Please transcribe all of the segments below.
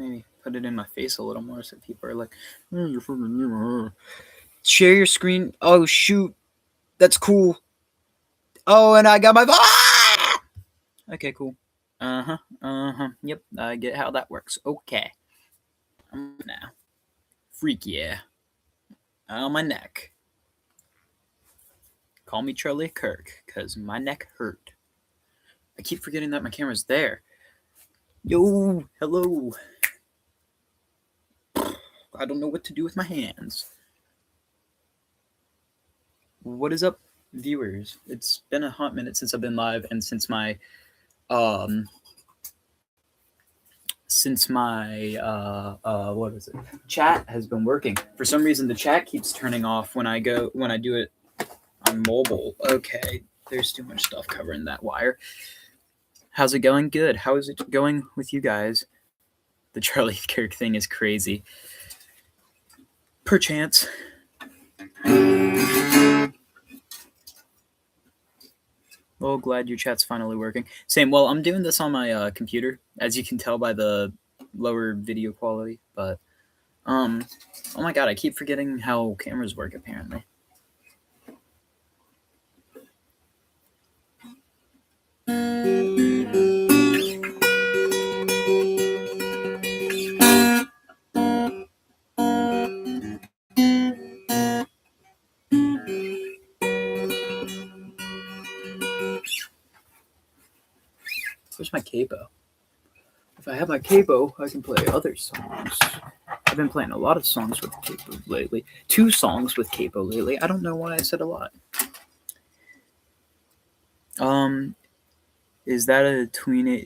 maybe put it in my face a little more so people are like, "Oh, you're fucking share your screen. Oh shoot, that's cool. Oh, and I got my okay, cool. Yep, I get how that works. Okay, I'm now freak yeah on my neck. Call me Charlie Kirk, cause my neck hurt. I keep forgetting that my camera's there. Yo, hello. I don't know what to do with my hands. What is up, viewers? It's been a hot minute since I've been live, and um since my what is it? Chat has been working. For some reason, the chat keeps turning off when I do it on mobile. Okay, there's too much stuff covering that wire. How's it going? Good. How is it going with you guys? The Charlie Kirk thing is crazy. Perchance. Well, glad your chat's finally working. Same. Well, I'm doing this on my computer, as you can tell by the lower video quality. But oh my god, I keep forgetting how cameras work. Apparently. Where's my capo? If I have my capo, I can play other songs. I've been playing a lot of songs with capo lately. 2 songs with capo lately. I don't know why I said a lot. Is that a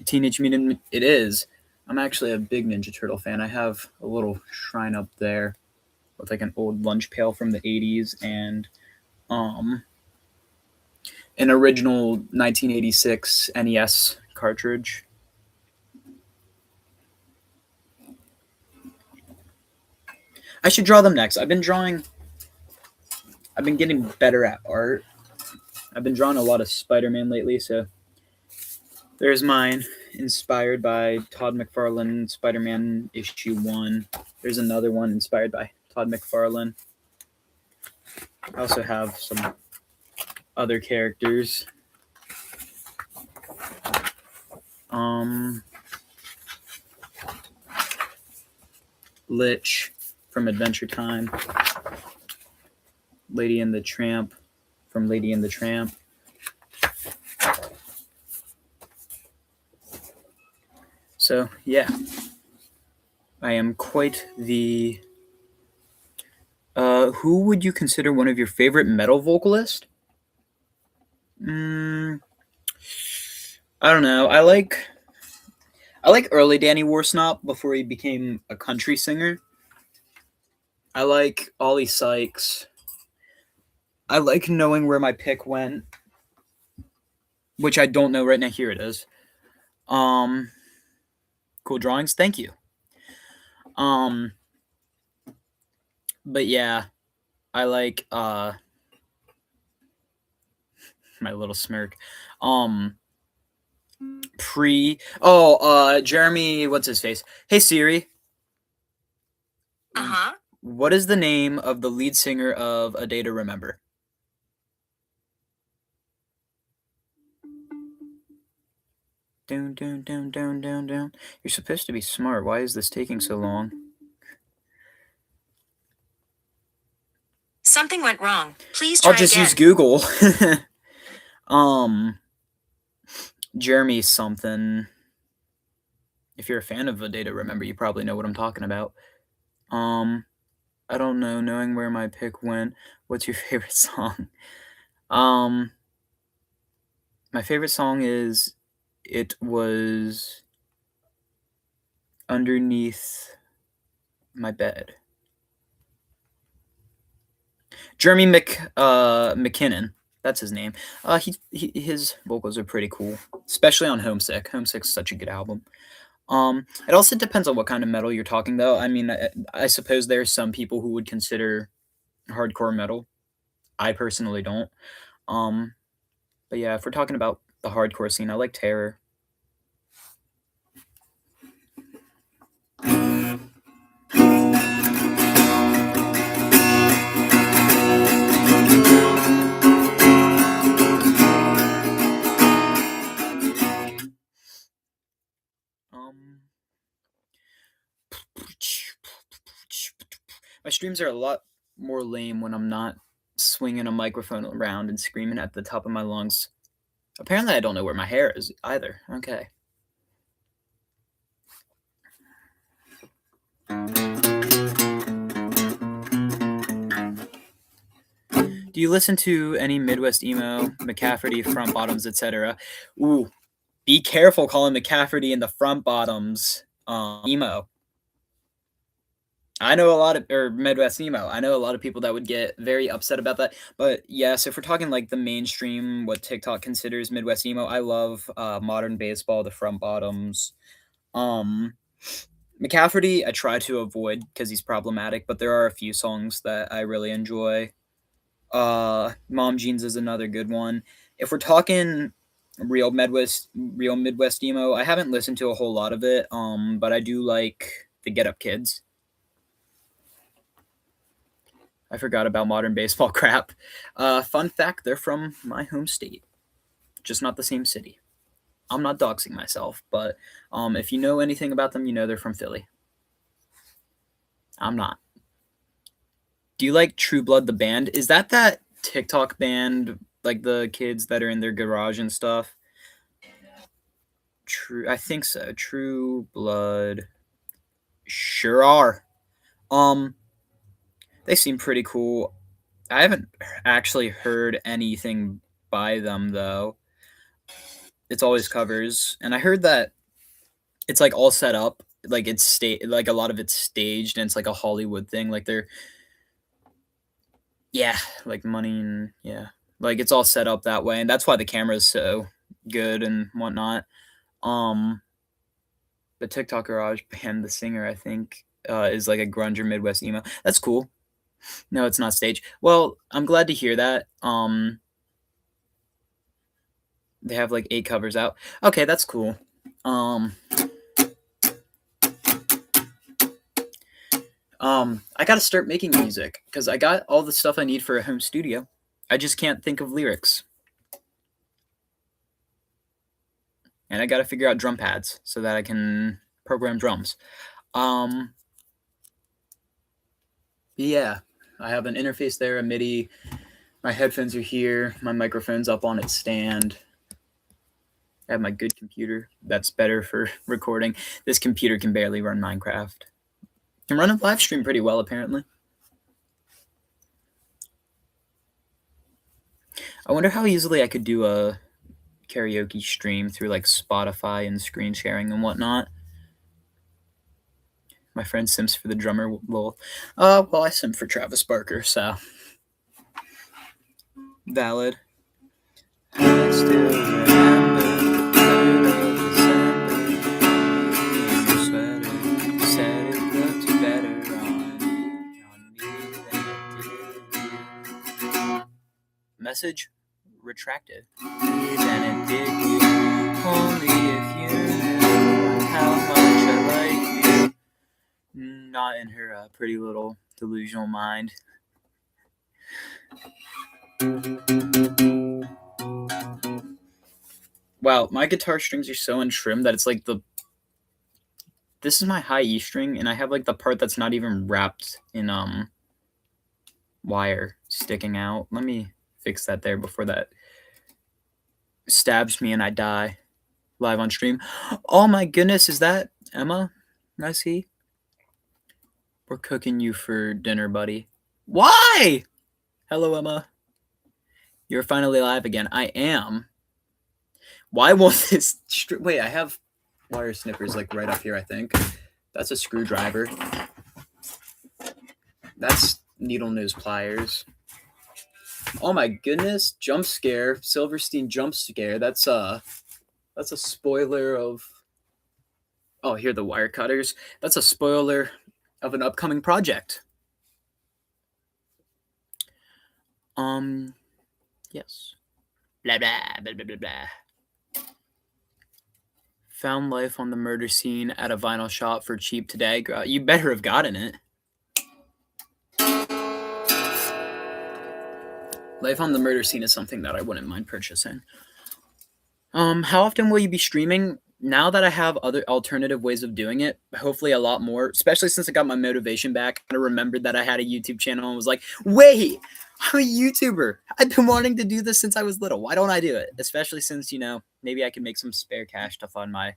Teenage Mutant? It is. I'm actually a big Ninja Turtle fan. I have a little shrine up there with like an old lunch pail from the 80s and an original 1986 NES cartridge. I should draw them next. I've been getting better at art. I've been drawing a lot of Spider-Man lately, so there's mine, inspired by Todd McFarlane, Spider-Man issue 1. There's another one inspired by Todd McFarlane. I also have some other characters. Lich from Adventure Time. Lady and the Tramp from Lady and the Tramp. So, yeah. I am quite the... who would you consider one of your favorite metal vocalists? I don't know. I like early Danny Worsnop before he became a country singer. I like Ollie Sykes. I like Knowing Where My Pick Went, which I don't know right now. Here it is. Cool drawings. Thank you. But yeah, I like my little smirk. Jeremy, what's his face? Hey Siri. Uh-huh. What is the name of the lead singer of A Day to Remember? Down, down, down, down, down, down. You're supposed to be smart. Why is this taking so long? Something went wrong. Please try I'll just again. use Google. Jeremy something. If you're a fan of A Day to Remember, you probably know what I'm talking about. I don't know. Knowing Where My Pick Went. What's your favorite song? My favorite song is It Was Underneath My Bed. Jeremy McKinnon. That's his name. His vocals are pretty cool, especially on Homesick. Homesick's such a good album. It also depends on what kind of metal you're talking, though. I mean, I suppose there's some people who would consider hardcore metal. I personally don't. But yeah, if we're talking about the hardcore scene, I like Terror. My streams are a lot more lame when I'm not swinging a microphone around and screaming at the top of my lungs. Apparently, I don't know where my hair is either. Okay. Do you listen to any Midwest emo, McCafferty, Front Bottoms, etc.? Ooh, be careful calling McCafferty and the Front Bottoms emo. I know a lot of, or Midwest emo. I know a lot of people that would get very upset about that. But yes, if we're talking like the mainstream, what TikTok considers Midwest emo, I love Modern Baseball, the Front Bottoms. Um, McCafferty, I try to avoid because he's problematic, but there are a few songs that I really enjoy. Mom Jeans is another good one. If we're talking real Midwest emo, I haven't listened to a whole lot of it. But I do like the Get Up Kids. I forgot about Modern Baseball crap. Fun fact, they're from my home state, just not the same city. I'm not doxing myself, but if you know anything about them, you know they're from Philly. I'm not. Do you like True Blood the band? Is that TikTok band, like the kids that are in their garage and stuff? True, I think so. True Blood, sure are. Um, they seem pretty cool. I haven't actually heard anything by them though. It's always covers, and I heard that it's like all set up, like like a lot of it's staged, and it's like a Hollywood thing. Like they're yeah, like money and yeah, like it's all set up that way, and that's why the camera is so good and whatnot. Um, the TikTok Garage Band, the singer, I think, is like a grunge or Midwest emo. That's cool. No, it's not stage. Well, I'm glad to hear that. They have like 8 covers out. Okay, that's cool. I gotta start making music because I got all the stuff I need for a home studio. I just can't think of lyrics. And I gotta figure out drum pads so that I can program drums. Yeah, I have an interface there, a MIDI. My headphones are here. My microphone's up on its stand. I have my good computer. That's better for recording. This computer can barely run Minecraft. Can run a live stream pretty well, apparently. I wonder how easily I could do a karaoke stream through like Spotify and screen sharing and whatnot. My friend Sims for the drummer. Well, I simp for Travis Barker, so valid. I still remember the 3rd of December. Your sweater said it looked better on me than it did. Message retracted. Than it did you. Only if you knew how much I like you. Not in her pretty little delusional mind. Wow, my guitar strings are so untrimmed that it's like this is my high E string, and I have like the part that's not even wrapped in wire sticking out. Let me fix that there before that stabs me and I die live on stream. Oh my goodness, is that Emma? I see. We're cooking you for dinner, buddy. Why? Hello, Emma. You're finally live again. I am. Why won't this... Wait, I have wire snippers like right up here, I think. That's a screwdriver. That's needle nose pliers. Oh my goodness, jump scare. Silverstein jump scare. That's a spoiler of... Oh, here are the wire cutters. That's a spoiler of an upcoming project. Yes. Blah, blah, blah, blah, blah, blah. Found life on the murder scene at a vinyl shop for cheap today. You better have gotten it. Life on the murder scene is something that I wouldn't mind purchasing. How often will you be streaming? now that I have other alternative ways of doing it, hopefully a lot more, especially since I got my motivation back, I remembered that I had a YouTube channel and was like, wait, I'm a YouTuber. I've been wanting to do this since I was little. Why don't I do it? Especially since, maybe I can make some spare cash to fund my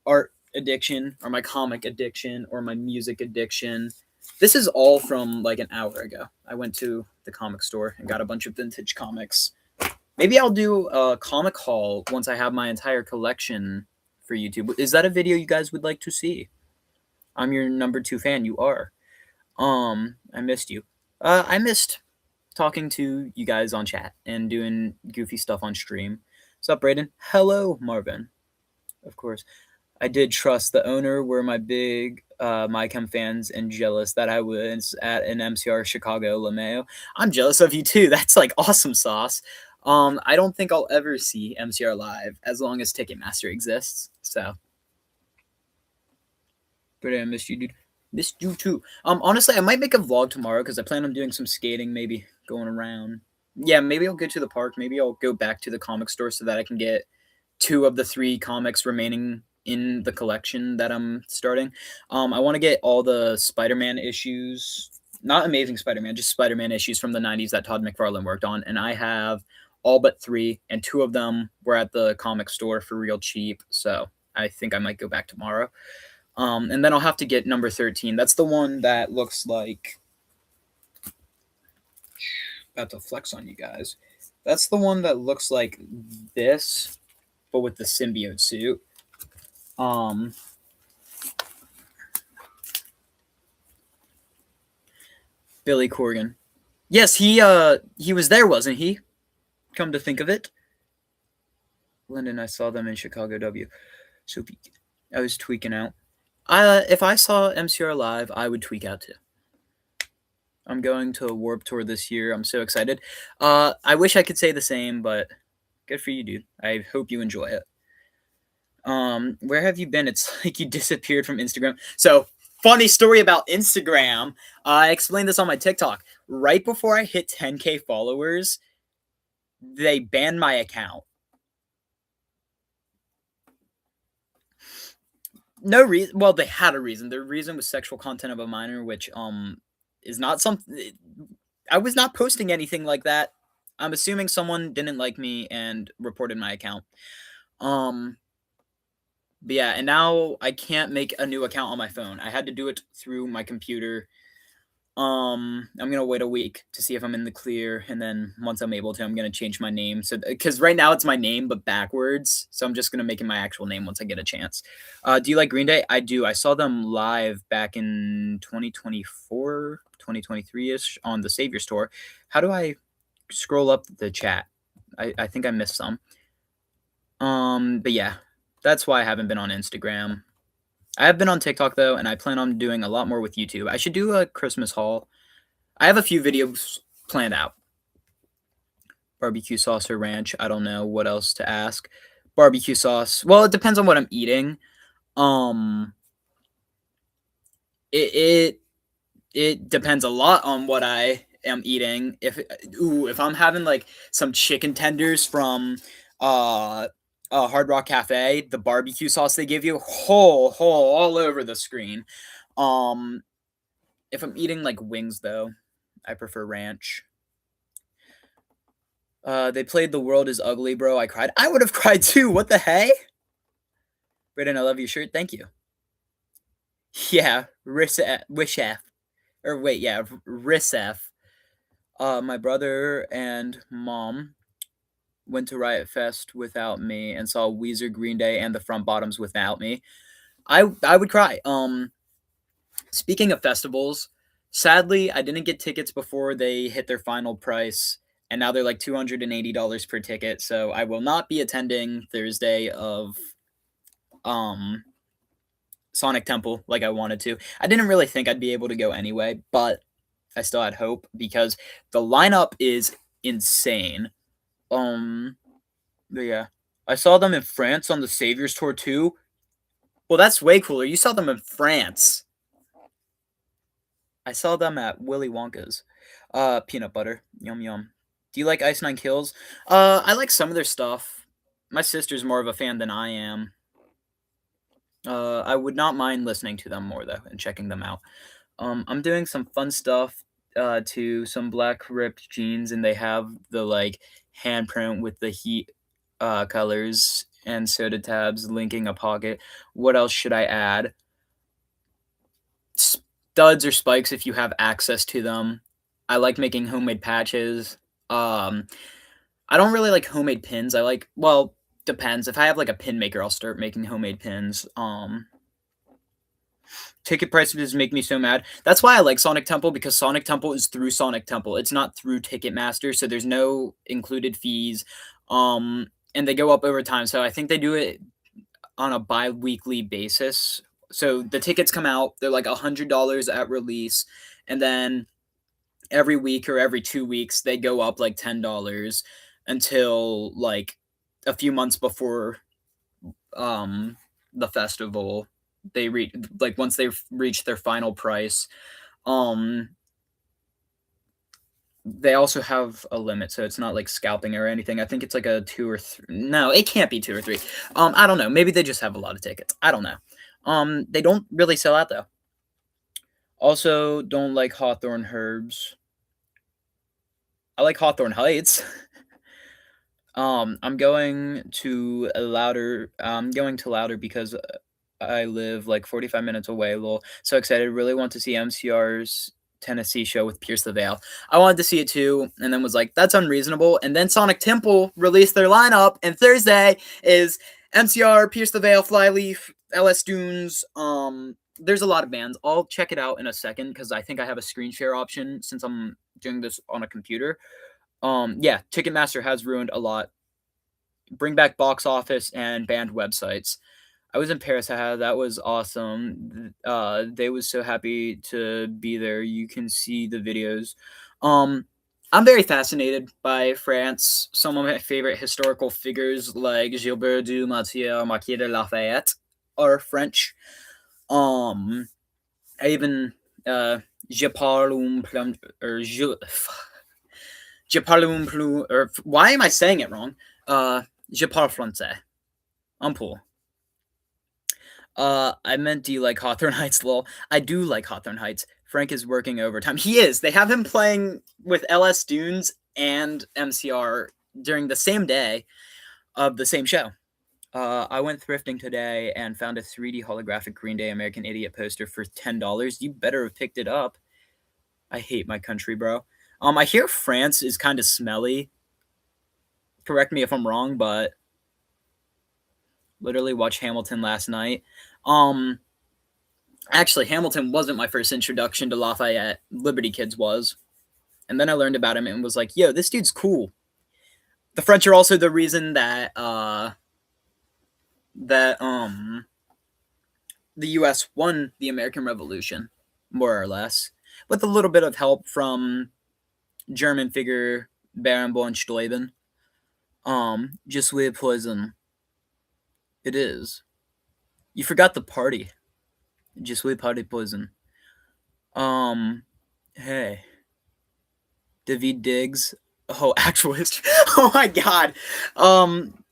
art addiction or my comic addiction or my music addiction. This is all from like an hour ago. I went to the comic store and got a bunch of vintage comics. Maybe I'll do a comic haul once I have my entire collection for YouTube. Is that a video you guys would like to see? I'm your number 2 fan. You are. I missed you. I missed talking to you guys on chat and doing goofy stuff on stream. What's up, Brayden? Hello, Marvin. Of course. I did trust the owner were my big MyChem fans and jealous that I was at an MCR Chicago LeMayo. I'm jealous of you too. That's like awesome sauce. I don't think I'll ever see MCR live as long as Ticketmaster exists. So, but I missed you, dude. Missed you too. Honestly, I might make a vlog tomorrow because I plan on doing some skating, maybe going around. Yeah, maybe I'll go to the park. Maybe I'll go back to the comic store so that I can get 2 of the 3 comics remaining in the collection that I'm starting. I want to get all the Spider-Man issues, not Amazing Spider-Man, just Spider-Man issues from the 90s that Todd McFarlane worked on, and I have all but 3, and 2 of them were at the comic store for real cheap, so I think I might go back tomorrow. And then I'll have to get number 13. That's the one that looks like, about to flex on you guys. That's the one that looks like this, but with the symbiote suit. Billy Corgan. Yes, he was there, wasn't he? Come to think of it. Lyndon, I saw them in Chicago W. So I was tweaking out. If I saw MCR live, I would tweak out too. I'm going to a Warped Tour this year. I'm so excited. I wish I could say the same, but good for you, dude. I hope you enjoy it. Where have you been? It's like you disappeared from Instagram. So, funny story about Instagram. I explained this on my TikTok. Right before I hit 10K followers, they banned my account. No reason. Well, they had a reason. Their reason was sexual content of a minor, which is not something. I was not posting anything like that. I'm assuming someone didn't like me and reported my account. But yeah, and now I can't make a new account on my phone. I had to do it through my computer. I'm gonna wait a week to see if I'm in the clear, and then once I'm able to, I'm gonna change my name. So, because right now it's my name but backwards, so I'm just gonna make it my actual name once I get a chance. Do you like Green Day? I do. I saw them live back in 2024, 2023ish on the Saviors tour. How do I scroll up the chat? I think I missed some. But yeah, that's why I haven't been on Instagram. I have been on TikTok though, and I plan on doing a lot more with YouTube. I should do a Christmas haul. I have a few videos planned out. Barbecue sauce or ranch. I don't know what else to ask. Barbecue sauce. Well, it depends on what I'm eating. It depends a lot on what I am eating. If I'm having like some chicken tenders from Hard Rock Cafe, the barbecue sauce they give you, all over the screen. If I'm eating like wings though, I prefer ranch. They played The World Is Ugly, bro. I cried. I would have cried too. What the hey? Brayden, I love your shirt. Thank you. Yeah, Wishef. Or wait, yeah, Risef. My brother and mom went to Riot Fest without me and saw Weezer, Green Day, and the Front Bottoms without me. I would cry. Speaking of festivals, sadly, I didn't get tickets before they hit their final price, and now they're like $280 per ticket. So I will not be attending Thursday of Sonic Temple like I wanted to. I didn't really think I'd be able to go anyway, but I still had hope because the lineup is insane. But yeah, I saw them in France on the Saviors tour too. Well, that's way cooler. You saw them in France. I saw them at Willy Wonka's. Peanut butter, yum yum. Do you like Ice Nine Kills? I like some of their stuff. My sister's more of a fan than I am. I would not mind listening to them more though and checking them out. I'm doing some fun stuff to some black ripped jeans, and they have the like handprint with the heat colors and soda tabs linking a pocket. What else should I add? Studs or spikes if you have access to them. I like making homemade patches. Um, I don't really like homemade pins. I like, well, depends. If I have like a pin maker, I'll start making homemade pins. Ticket prices make me so mad. That's why I like Sonic Temple, because Sonic Temple is through Sonic Temple. It's not through Ticketmaster, so there's no included fees. And they go up over time. So I think they do it on a bi-weekly basis. So the tickets come out, they're like $100 at release, and then every week or every 2 weeks they go up like $10 until like a few months before um the festival. They reach, like, once they've reached their final price. um they also have a limit, so it's not like scalping or anything. I think it's like a two or three. No, it can't be two or three. I don't know, maybe they just have a lot of tickets, I don't know. They don't really sell out though. Also, don't like Hawthorne Herbs. I like Hawthorne Heights. I'm going to Louder because I live like 45 minutes away. Lol. So excited. Really want to see MCR's Tennessee show with Pierce the Veil. I wanted to see it too, and then was like, that's unreasonable. And then Sonic Temple released their lineup, and Thursday is MCR, Pierce the Veil, Flyleaf, LS Dunes. There's a lot of bands. I'll check it out in a second because I think I have a screen share option since I'm doing this on a computer. Yeah, Ticketmaster has ruined a lot. Bring back box office and banned websites. I was in Paris. That was awesome. They was so happy to be there. You can see the videos. Um, I'm very fascinated by France. Some of my favorite historical figures, like Gilbert du Motier, Marquis de Lafayette, are French. Um, I even je parle un peu, or je parle un peu, or why am I saying it wrong? Je parle français. I'm cool. I meant, do you like Hawthorne Heights? Lol. I do like Hawthorne Heights. Frank is working overtime. He is. They have him playing with LS Dunes and MCR during the same day of the same show. I went thrifting today and found a 3D holographic Green Day American Idiot poster for $10. You better have picked it up. I hate my country, bro. I hear France is kind of smelly. Correct me if I'm wrong, but literally watched Hamilton last night. Um, Actually, Hamilton wasn't my first introduction to Lafayette. Liberty Kids was. And then I learned about him and was like, yo, this dude's cool. The French are also the reason that that the US won the American Revolution, more or less, with a little bit of help from German figure Baron von Steuben. Just with poison. It is. You forgot the party. Just with party poison. Um, hey. David Diggs. Oh, actual history. Oh my god.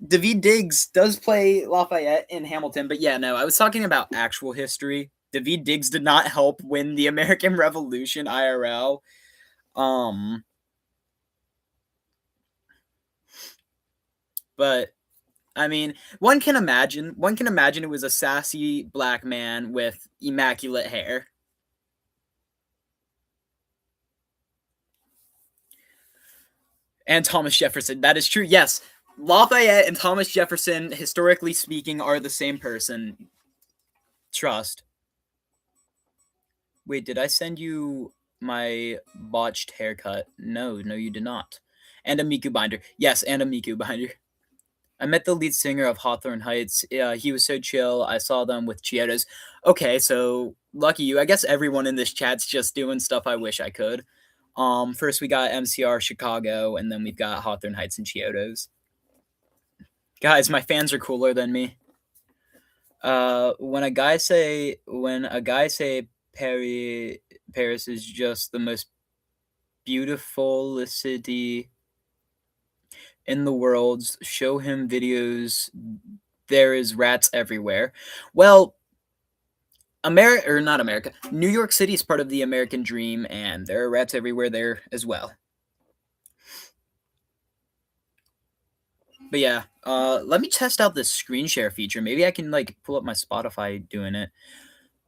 David Diggs does play Lafayette in Hamilton, but yeah, no, I was talking about actual history. David Diggs did not help win the American Revolution IRL. Um, but I mean, one can imagine it was a sassy black man with immaculate hair. And Thomas Jefferson. That is true. Yes. Lafayette and Thomas Jefferson, historically speaking, are the same person. Trust. Wait, did I send you my botched haircut? No, you did not. And a Miku binder. Yes, and a Miku binder. I met the lead singer of Hawthorne Heights. He was so chill. I saw them with Chiodos. Okay, so lucky you. I guess everyone in this chat's just doing stuff I wish I could. First we got MCR Chicago, and then we've got Hawthorne Heights and Chiodos. Guys, my fans are cooler than me. When a guy say Paris is just the most beautiful city in the world, show him videos. There is rats everywhere. Well, America, or not America, New York City is part of the American dream, and there are rats everywhere there as well. But yeah, let me test out this screen share feature. Maybe I can like pull up my Spotify doing it.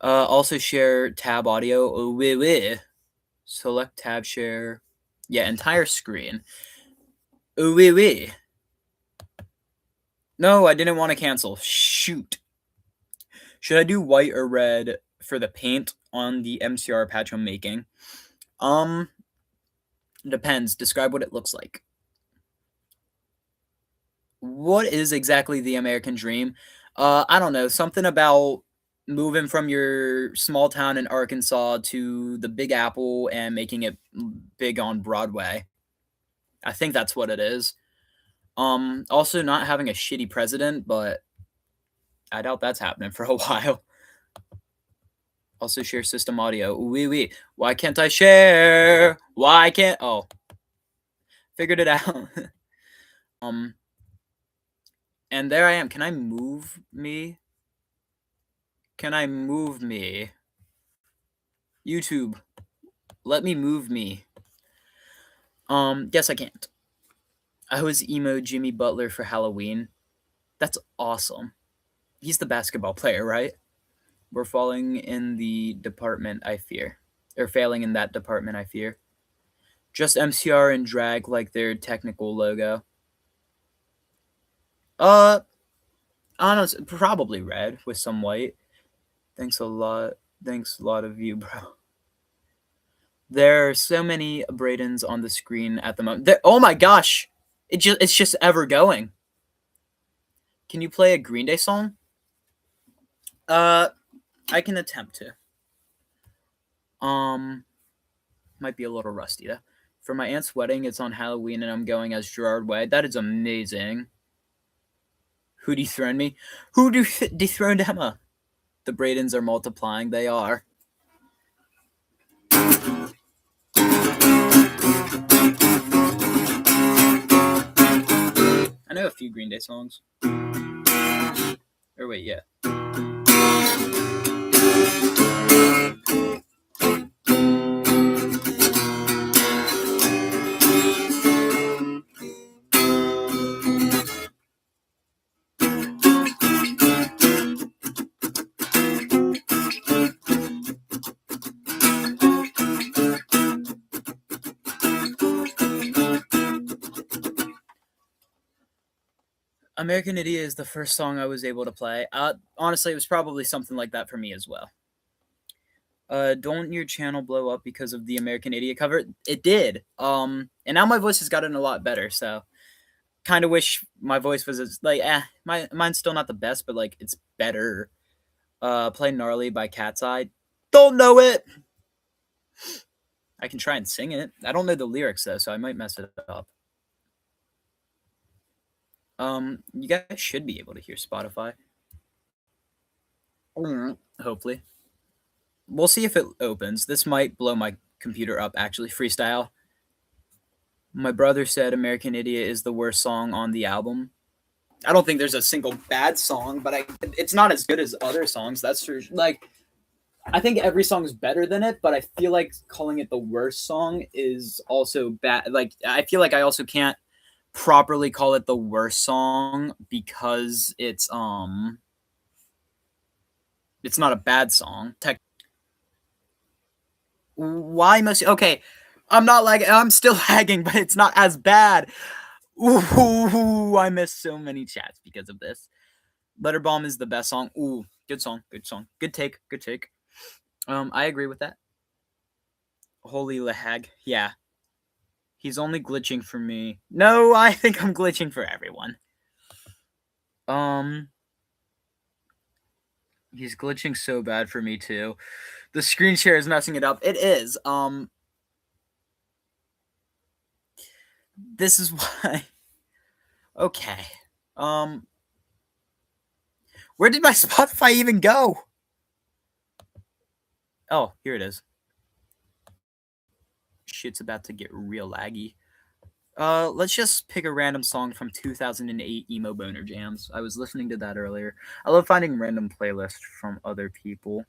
Also share tab audio. Oh, wait, wait. Select tab share. Yeah, entire screen. Oh, wait, wait. No, I didn't want to cancel. Shoot. Should I do white or red for the paint on the MCR patch I'm making? Um, Depends. Describe what it looks like. What is exactly the American dream? I don't know. Something about moving from your small town in Arkansas to the Big Apple and making it big on Broadway. I think that's what it is. Also not having a shitty president, but I doubt that's happening for a while. Also share system audio. Wee wee. Why can't I share? Why can't? Oh, figured it out. um, and there I am. Can I move me? Can I move me? YouTube, let me move me. Yes, I can't. I was emo Jimmy Butler for Halloween. That's awesome. He's the basketball player, right? We're falling in the department I fear. Or failing in that department I fear. Just MCR and drag like their technical logo. Uh, honestly, probably red with some white. Thanks a lot. Thanks a lot of you, bro. There are so many Bradens on the screen at the moment. Oh my gosh! It's just ever going. Can you play a Green Day song? Uh, I can attempt to. Um, Might be a little rusty though. For my aunt's wedding, it's on Halloween, and I'm going as Gerard Way. That is amazing. Who dethroned me? Who dethroned Emma? The Bradens are multiplying. They are. I know a few Green Day songs. Or wait, yeah. American Idiot is the first song I was able to play. Honestly, it was probably something like that for me as well. Don't your channel blow up because of the American Idiot cover? It did. And now my voice has gotten a lot better. So, kind of wish my voice was as like, mine's still not the best, but like it's better. Play Gnarly by Cat's Eye. Don't know it. I can try and sing it. I don't know the lyrics though, so I might mess it up. You guys should be able to hear Spotify. Hopefully. We'll see if it opens. This might blow my computer up, actually. Freestyle. My brother said American Idiot is the worst song on the album. I don't think there's a single bad song, but it's not as good as other songs. That's true. Like, I think every song is better than it, but I feel like calling it the worst song is also bad. Like, I feel like I also can't properly call it the worst song because it's not a bad song. Why must okay? I'm not like I'm still lagging, but it's not as bad. Ooh, I missed so many chats because of this. Letter Bomb is the best song. Ooh, good song, good song, good take, good take. I agree with that. Holy lag, yeah. He's only glitching for me. No, I think I'm glitching for everyone. He's glitching so bad for me too. The screen share is messing it up. It is. This is why. Okay. Where did my Spotify even go? Oh, here it is. Shit's about to get real laggy. Let's just pick a random song from 2008 Emo Boner Jams. I was listening to that earlier. I love finding random playlists from other people.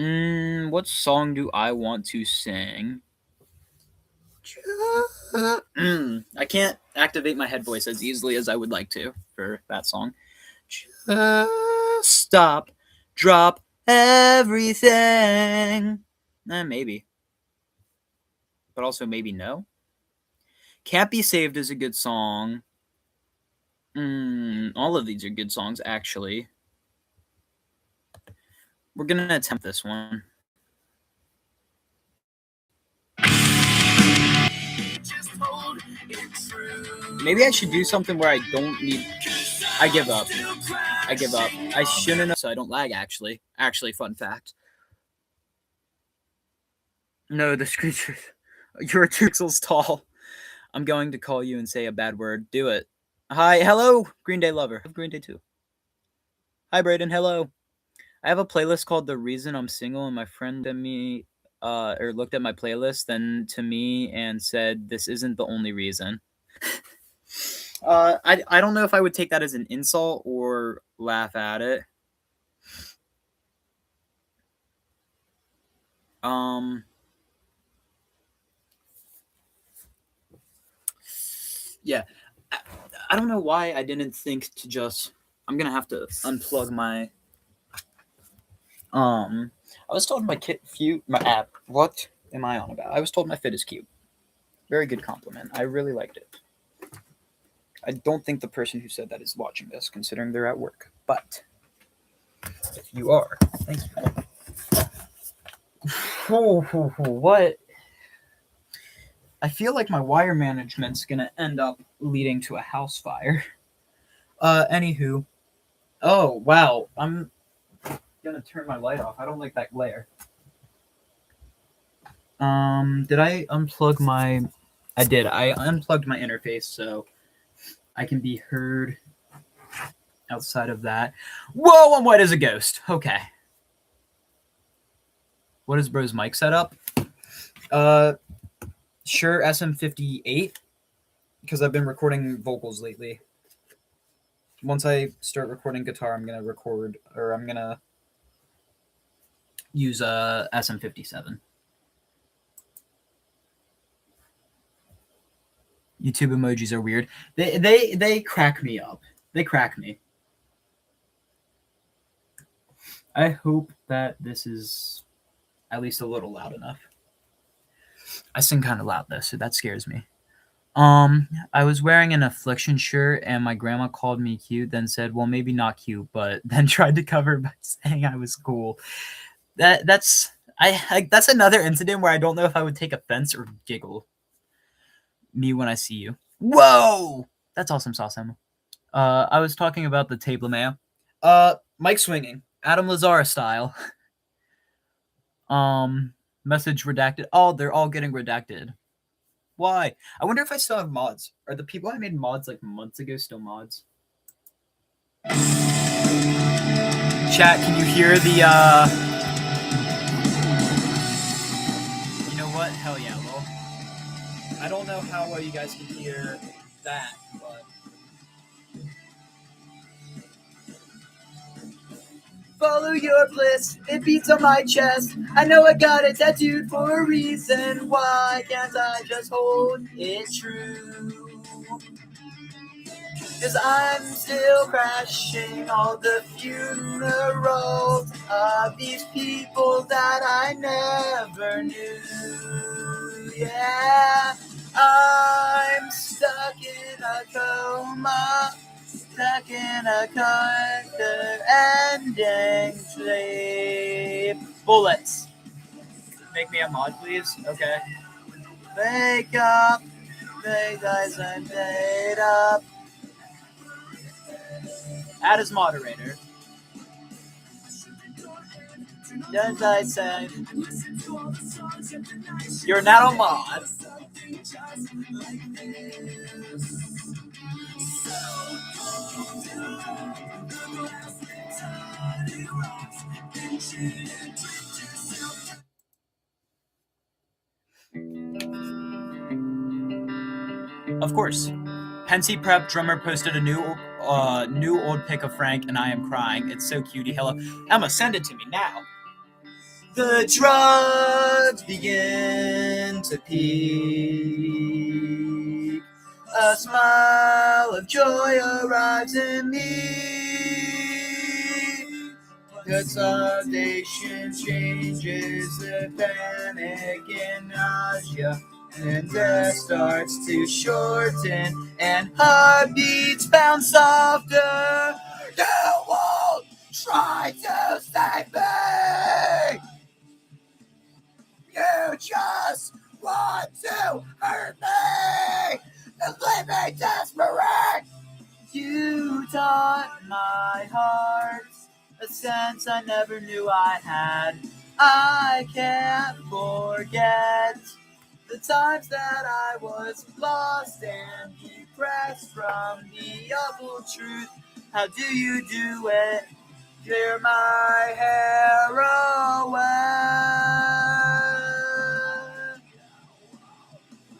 What song do I want to sing? I can't activate my head voice as easily as I would like to for that song. Just stop, drop everything. Maybe. But also maybe no. Can't Be Saved is a good song. All of these are good songs, actually. We're going to attempt this one. Maybe I should do something where I don't need... I give up. I give up. I shouldn't have... So I don't lag, actually. Actually, fun fact. No, the screechers. You're 2 pixels tall. I'm going to call you and say a bad word. Do it. Hi, hello, Green Day lover. Green Day too. Hi, Brayden. Hello. I have a playlist called "The Reason I'm Single," and my friend and me, or looked at my playlist, then to me and said, "This isn't the only reason." I don't know if I would take that as an insult or laugh at it. Yeah, I don't know why I didn't think to just. I'm gonna have to unplug my. I was told my app. What am I on about? I was told my fit is cute. Very good compliment. I really liked it. I don't think the person who said that is watching this, considering they're at work. But if you are, thank you. What? I feel like my wire management's gonna end up leading to a house fire. Anywho. Oh, wow. I'm gonna turn my light off. I don't like that glare. Did I unplug my... I did. I unplugged my interface so I can be heard outside of that. Whoa, I'm white as a ghost. Okay. What is bro's mic setup? Shure SM58, because I've been recording vocals lately. Once I start recording guitar, I'm gonna use a SM57. YouTube emojis are weird. They crack me up. They crack me. I hope that this is at least a little loud enough. I sing kind of loud though, so that scares me. I was wearing an Affliction shirt and my grandma called me cute, then said, well, maybe not cute, but then tried to cover by saying I was cool. That's another incident where I don't know if I would take offense or giggle. Me when I see you. Whoa! That's awesome sauce, Emma. I was talking about the table mayo. Mic swinging. Adam Lazara style. Message redacted. Oh, they're all getting redacted. Why? I wonder if I still have mods. Are the people I made mods like months ago still mods? Chat, can you hear the, You know what? Hell yeah, well. I don't know how well you guys can hear that, but... Follow your bliss, it beats on my chest. I know I got it tattooed for a reason. Why can't I just hold it true? 'Cause I'm still crashing all the funerals of these people that I never knew. Yeah, I'm stuck in a coma. Stuck in a concert-ending sleep. Bullets. Make me a mod, please. Okay. Wake up. Make eyes and made up. Add as moderator. As I say, you're not a mod. Of course. Pensy Prep drummer posted a new old pic of Frank, and I am crying. It's so cutie. Hello, Emma, send it to me now. The drugs begin to peak. A smile of joy arrives in me. Consolidation changes the panic and nausea, and death starts to shorten, and heartbeats pound softer. You won't try to save me. You just want to hurt me and leave me desperate. You taught my heart a sense I never knew I had. I can't forget the times that I was lost and depressed from the awful truth. How do you do it? You're my heroine.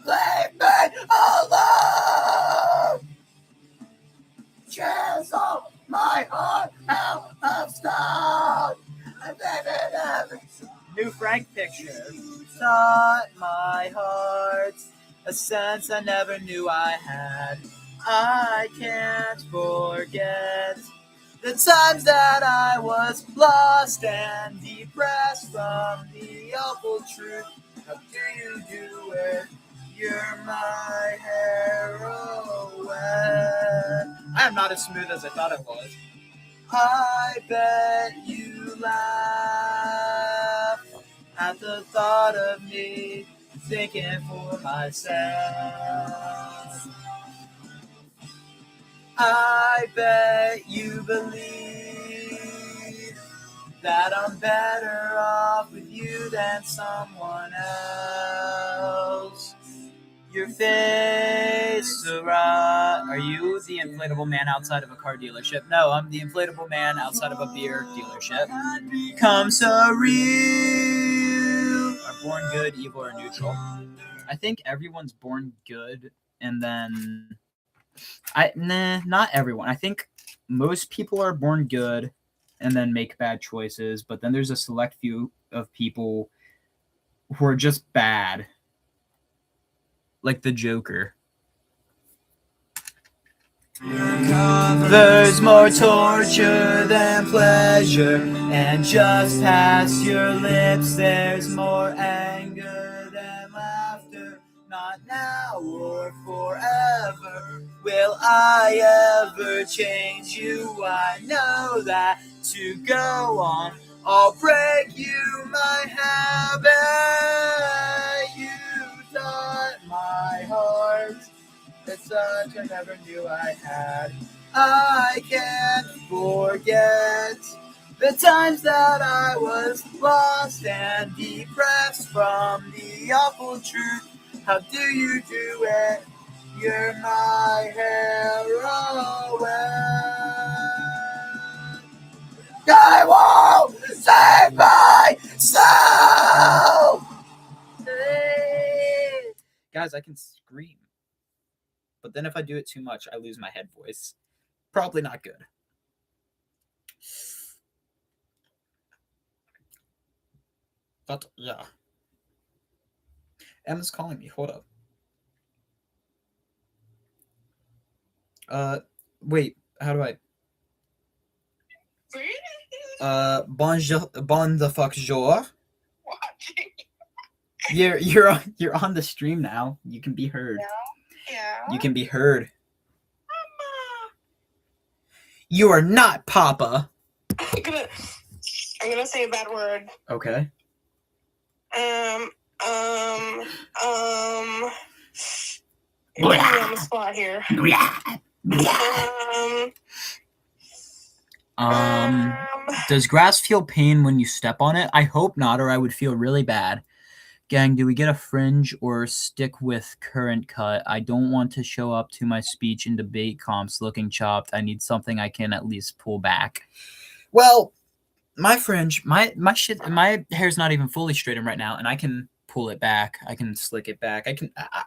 Leave me alone. Chisel my heart out of stone. New Frank picture. Taught my heart a sense I never knew I had. I can't forget the times that I was lost and depressed from the awful truth. How do you do it? You're my heroine. I am not as smooth as I thought it was. I bet you laugh at the thought of me thinking for myself. I bet you believe that I'm better off with you than someone else. Your face around. Are you the inflatable man outside of a car dealership? No, I'm the inflatable man outside of a beer dealership. Come so real. Are born good, evil, or neutral? I think everyone's born good, and then not everyone. I think most people are born good and then make bad choices, but then there's a select few of people who are just bad. Like the Joker. There's more torture than pleasure, and just past your lips there's more anger than laughter. Not now or forever will I ever change you. I know that to go on I'll break you my habit. You taught my heart it's such I never knew I had. I can't forget the times that I was lost and depressed from the awful truth. How do you do it? You're my heroine. I won't save myself. Guys, I can scream. But then if I do it too much, I lose my head voice. Probably not good. But yeah. Emma's calling me. Hold up. Wait. How do I? Bonjour. Bon the fuck jour. You're on the stream now. You can be heard. Yeah. You can be heard. You are not Papa. I'm gonna say a bad word. Okay. You're putting me on the spot here. Does grass feel pain when you step on it? I hope not, or I would feel really bad. Gang, do we get a fringe or stick with current cut? I don't want to show up to my speech and debate comps looking chopped. I need something I can at least pull back. Well, my fringe, my hair's not even fully straightened right now, and I can pull it back. I can slick it back.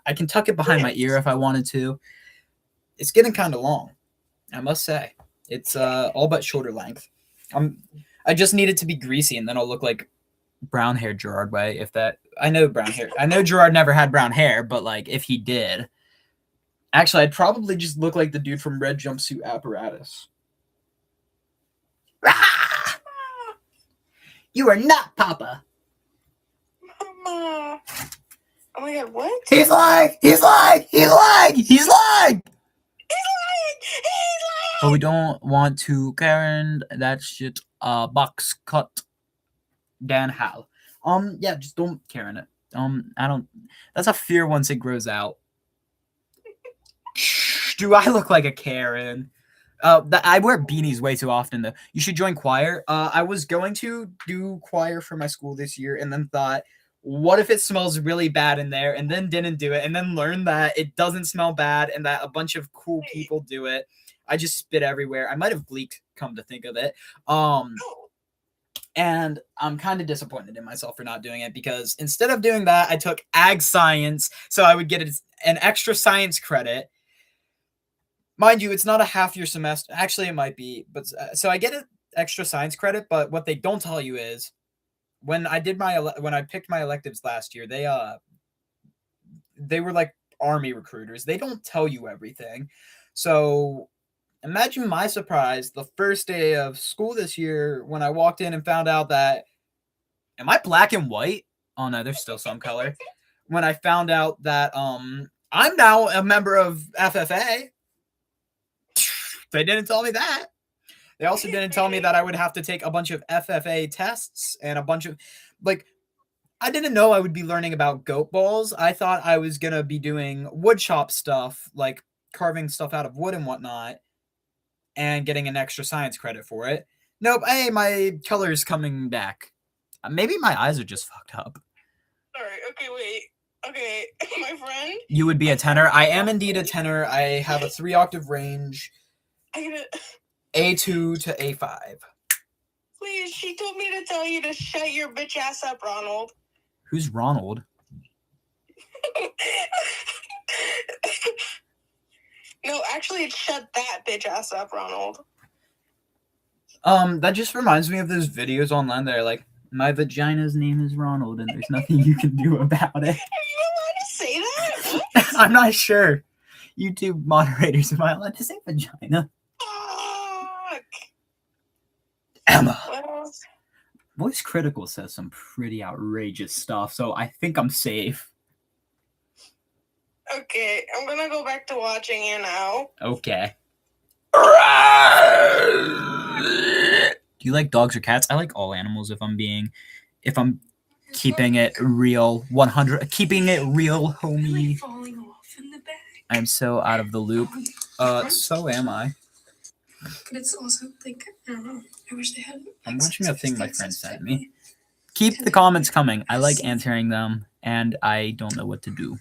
I can tuck it behind my ear if I wanted to. It's getting kind of long, I must say. It's all but shoulder length. I just need it to be greasy, and then I'll look like brown hair Gerard way. If that, I know brown hair. I know Gerard never had brown hair, but like if he did, actually, I'd probably just look like the dude from Red Jumpsuit Apparatus. Ah! You are not Papa. Mama. Oh my god, what? He's lying. He's lying. He's lying. He's lying. He's lying. But we don't want to Karen that shit. Box cut. Dan Hal. Yeah, just don't Karen it. I don't. That's a fear once it grows out. Do I look like a Karen? I wear beanies way too often though. You should join choir. I was going to do choir for my school this year, and then thought, what if it smells really bad in there, and then didn't do it, and then learned that it doesn't smell bad, and that a bunch of cool people do it. I just spit everywhere. I might have leaked, come to think of it. And I'm kind of disappointed in myself for not doing it, because instead of doing that, I took ag science, so I would get an extra science credit. Mind you, it's not a half year semester. Actually, it might be, but so I get an extra science credit. But what they don't tell you is when I picked my electives last year, they were like army recruiters. They don't tell you everything. So imagine my surprise the first day of school this year when I walked in and found out that, am I black and white? Oh no, there's still some color. When I found out that I'm now a member of FFA. They didn't tell me that. They also didn't tell me that I would have to take a bunch of FFA tests and a bunch of, like, I didn't know I would be learning about goat balls. I thought I was going to be doing wood shop stuff, like carving stuff out of wood and whatnot, and getting an extra science credit for it. Nope. Hey, my color is coming back. Maybe my eyes are just fucked up. Sorry. Okay, wait. Okay, my friend. You would be a tenor. I am indeed a tenor. I have a 3-octave range. A2 to A5. Please, she told me to tell you to shut your bitch ass up, Ronald. Who's Ronald? No, actually, it's shut that bitch ass up, Ronald. That just reminds me of those videos online that are like, my vagina's name is Ronald, and there's nothing you can do about it. Are you allowed to say that? I'm not sure. YouTube moderators, am I allowed to say vagina? Fuck. Emma. Well, Voice Critical says some pretty outrageous stuff, so I think I'm safe. okay, I'm gonna go back to watching you now. Okay. Do you like dogs or cats? I like all animals if I'm keeping it real, 100, keeping it real, homie. I'm so out of the loop. So am I. But it's also like, I don't know. I wish they had. I'm watching a thing my friend sent me. Keep the comments coming. I like answering them, and I don't know what to do.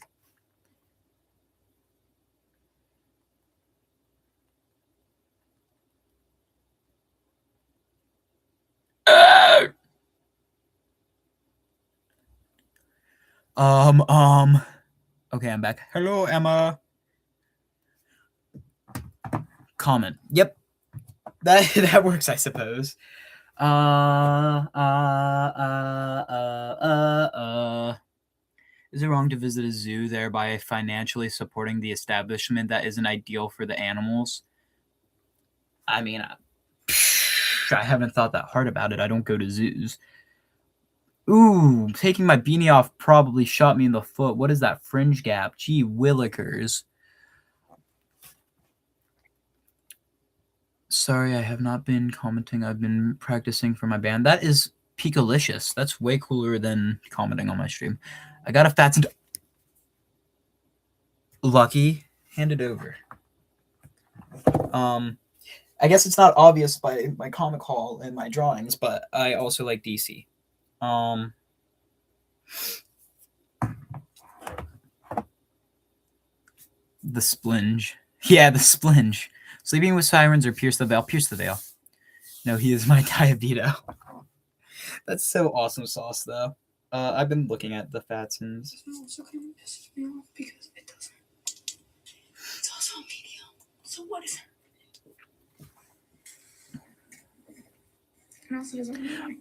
Okay, I'm back. Hello, Emma. Comment. Yep. That works, I suppose. Is it wrong to visit a zoo, thereby financially supporting the establishment that isn't ideal for the animals? I mean, I haven't thought that hard about it. I don't go to zoos. Ooh, taking my beanie off probably shot me in the foot. What is that fringe gap? Gee willikers. Sorry, I have not been commenting. I've been practicing for my band. That is peakalicious. That's way cooler than commenting on my stream. I got a fat... Lucky. Hand it over. I guess it's not obvious by my comic haul and my drawings, but I also like DC. The splinge. Yeah, the splinge. Sleeping with sirens or pierce the veil? Pierce the veil. No, he is my diabeto. That's so awesome sauce, though. I've been looking at the Fatsons. It also kind of pisses me off because it doesn't. It's also a medium. So what is it?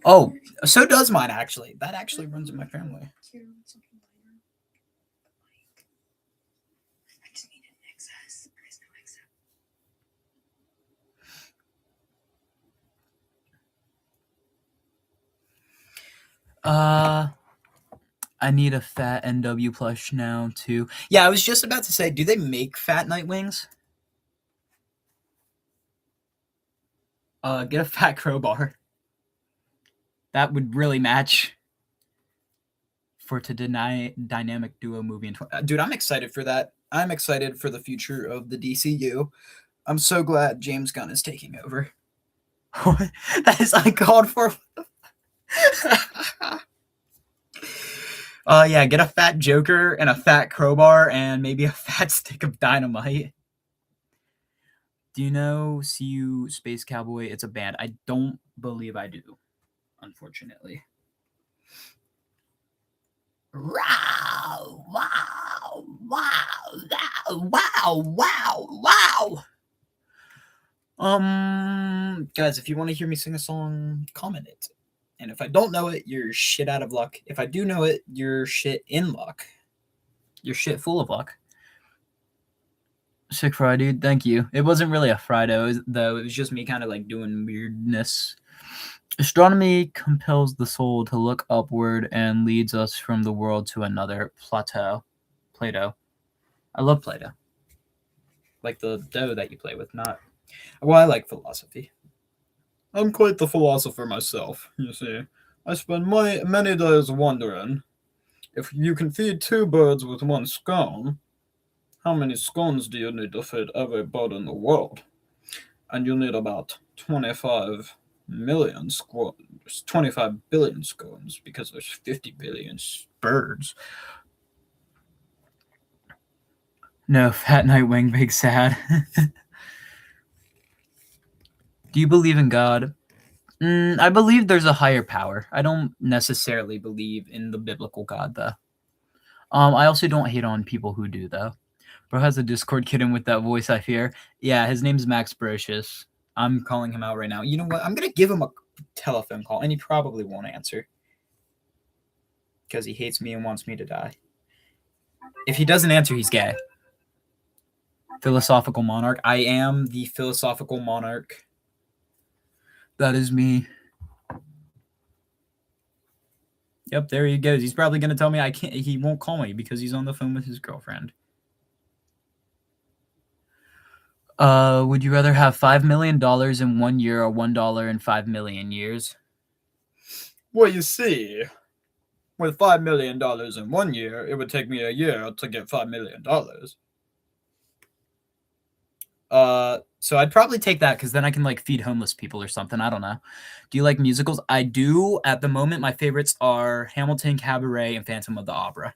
Oh, so does mine, actually. That actually runs in my family. I just need an excess. There is no excess. I need a fat NW plush now, too. Yeah, I was just about to say, do they make fat Nightwings? Get a fat crowbar. That would really match for dynamic duo movie. Dude, I'm excited for that. I'm excited for the future of the DCU. I'm so glad James Gunn is taking over. That is uncalled for. Yeah, get a fat Joker and a fat crowbar and maybe a fat stick of dynamite. Do you know CU Space Cowboy? It's a band. I don't believe I do, unfortunately. Wow, wow, wow, wow, wow, wow. Guys, if you want to hear me sing a song, comment it. And if I don't know it, you're shit out of luck. If I do know it, you're shit in luck. You're shit full of luck. Sick fry, dude. Thank you. It wasn't really a fry, though. It was just me kind of like doing weirdness. Astronomy compels the soul to look upward and leads us from the world to another. Plato. I love Plato. Like the dough that you play with, not... Well, I like philosophy. I'm quite the philosopher myself, you see. I spend many days wondering, if you can feed 2 birds with 1 scone, how many scones do you need to feed every bird in the world? And you need about 25 million scones, 25 billion scones, because there's 50 billion birds. No, fat Nightwing, big sad. Do you believe in God? I believe there's a higher power. I don't necessarily believe in the biblical God, though. I also don't hate on people who do, though. Bro has a Discord kitten with that voice, I fear. Yeah, his name's Max Brocious. I'm calling him out right now. You know what? I'm going to give him a telephone call, and he probably won't answer. Because he hates me and wants me to die. If he doesn't answer, he's gay. Philosophical monarch. I am the philosophical monarch. That is me. Yep, there he goes. He's probably going to tell me he won't call me because he's on the phone with his girlfriend. Would you rather have $5 million in 1 year or $1 in 5 million years? Well, you see, with $5 million in 1 year, it would take me a year to get $5 million. So I'd probably take that because then I can like feed homeless people or something. I don't know. Do you like musicals? I do. At the moment, my favorites are Hamilton, Cabaret, and Phantom of the Opera.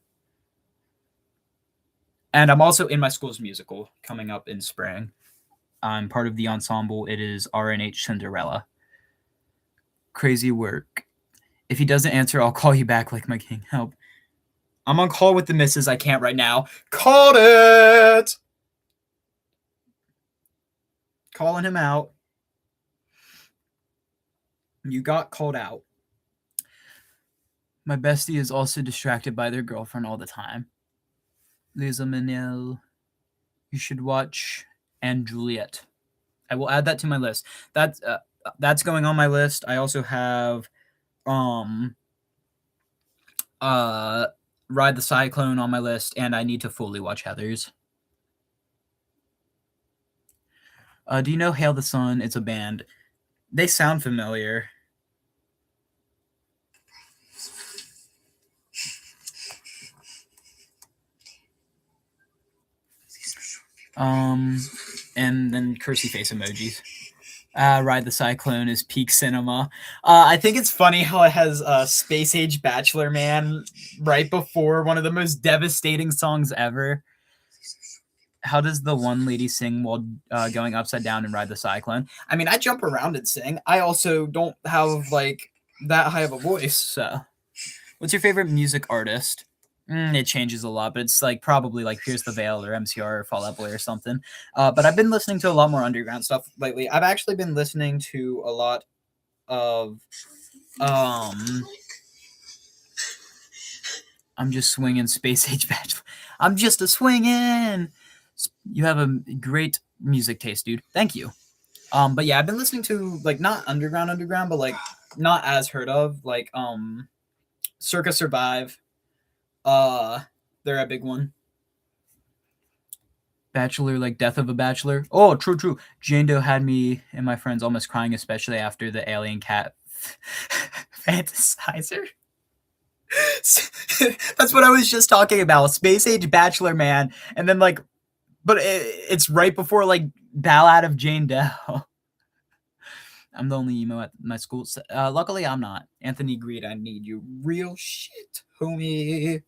And I'm also in my school's musical coming up in spring. I'm part of the ensemble. It is RNH Cinderella. Crazy work. If he doesn't answer, I'll call you back like my king. Help. I'm on call with the missus. I can't right now. Called it! Calling him out. You got called out. My bestie is also distracted by their girlfriend all the time. Lisa Manel. You should watch And Juliet. I will add that to my list. That's going on my list. I also have Ride the Cyclone on my list, and I need to fully watch Heathers. Do you know Hail the Sun? It's a band. They sound familiar. And then cursey face emojis. Ride the Cyclone is peak cinema. I think it's funny how it has Space Age Bachelor Man right before one of the most devastating songs ever. How does the one lady sing while going upside down and Ride the Cyclone? I mean, I jump around and sing. I also don't have like that high of a voice. So, what's your favorite music artist? It changes a lot, but it's like probably like Pierce the Veil or MCR or Fall Out Boy or something. But I've been listening to a lot more underground stuff lately. I've actually been listening to a lot of I'm just swinging Space Age Bachelor. I'm just a swinging. You have a great music taste, dude. Thank you. But yeah, I've been listening to like not underground, but like not as heard of, like Circa Survive. They're a big one. Bachelor, like Death of a Bachelor. Oh, true. Jane Doe had me and my friends almost crying, especially after the alien cat fantasizer. That's what I was just talking about. Space Age Bachelor, man. And then like, but it's right before like Ballad of Jane Doe. I'm the only emo at my school. Luckily, I'm not. Anthony Greed, I need you. Real shit, homie.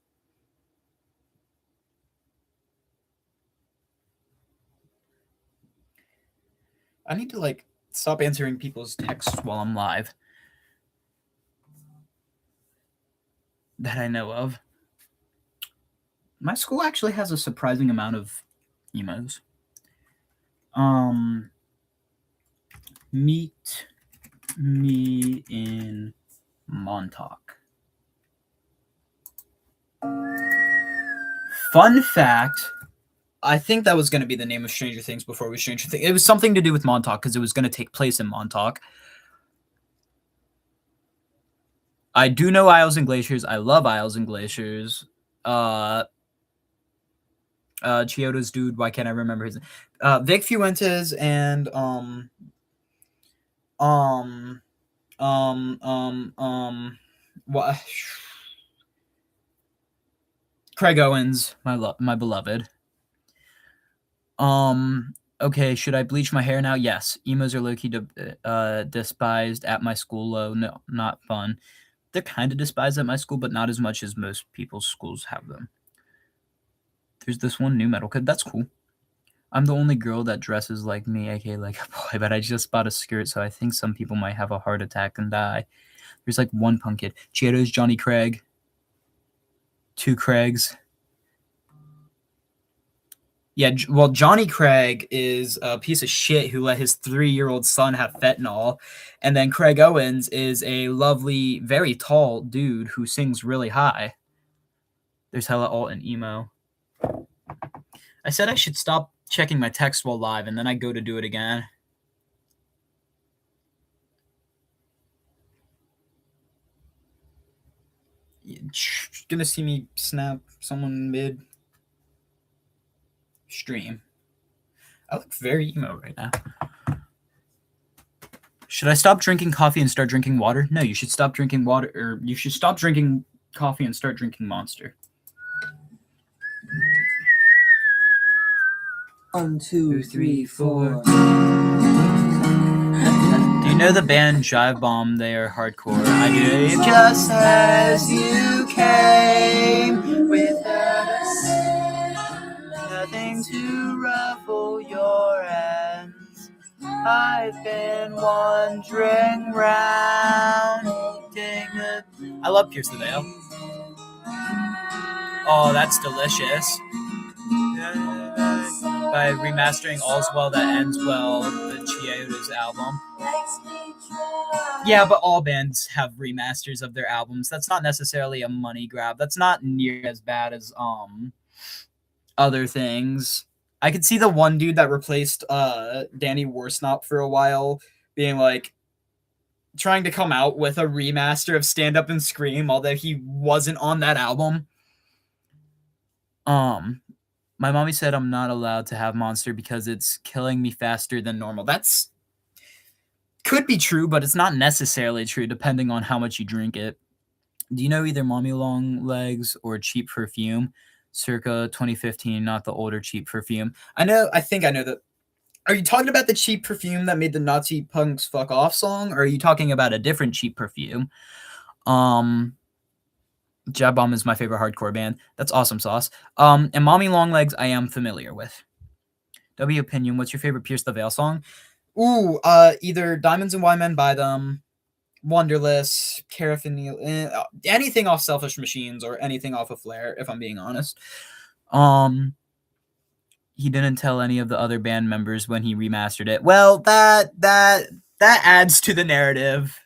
I need to like stop answering people's texts while I'm live. That I know of. My school actually has a surprising amount of emos. Meet me in Montauk. Fun fact, I think that was going to be the name of Stranger Things before it was Stranger Things. It was something to do with Montauk because it was going to take place in Montauk. I do know Isles and Glaciers. I love Isles and Glaciers. Chiodo's dude. Why can't I remember his name? Vic Fuentes and what? Craig Owens, my beloved. Okay, should I bleach my hair now? Yes. Emos are low-key despised at my school. No, not fun. They're kind of despised at my school, but not as much as most people's schools have them. There's this one new metal kid. That's cool. I'm the only girl that dresses like me, aka like a boy, but I just bought a skirt, so I think some people might have a heart attack and die. There's like one punk kid. Chiedo's Johnny Craig. Two Craigs. Yeah, well, Johnny Craig is a piece of shit who let his 3-year-old son have fentanyl. And then Craig Owens is a lovely, very tall dude who sings really high. There's hella alt and emo. I said I should stop checking my text while live, and then I go to do it again. You're gonna see me snap someone mid stream. I look very emo right now. Should I stop drinking coffee and start drinking water? No, you should stop drinking water, or you should stop drinking coffee and start drinking Monster. 1, 2, 3, 4. Do you know the band Jive Bomb? They are hardcore. I do. Just as you came without nothing to ruffle your ends. I've been wandering round. I love Pierce the Veil. Oh, that's delicious. By remastering All's Well That Ends Well, the Chiodos album. Yeah, but all bands have remasters of their albums. That's not necessarily a money grab. That's not near as bad as other things. I could see the one dude that replaced Danny Worsnop for a while being like trying to come out with a remaster of Stand Up and Scream, although he wasn't on that album. My mommy said I'm not allowed to have Monster because it's killing me faster than normal. That's could be true, but it's not necessarily true depending on how much you drink it. Do you know either Mommy Long Legs or Cheap Perfume? Circa 2015, not the older Cheap Perfume. I think I know that. Are you talking about the Cheap Perfume that made the Nazi Punks Fuck Off song? Or are you talking about a different Cheap Perfume? Jab Bomb is my favorite hardcore band. That's awesome sauce. And Mommy Longlegs I am familiar with. W Opinion, what's your favorite Pierce the Veil song? Ooh, either Diamonds and Why Men Buy Them, Wonderless, Carafanil, anything off Selfish Machines or anything off of Flare, if I'm being honest. He didn't tell any of the other band members when he remastered it. Well, that adds to the narrative.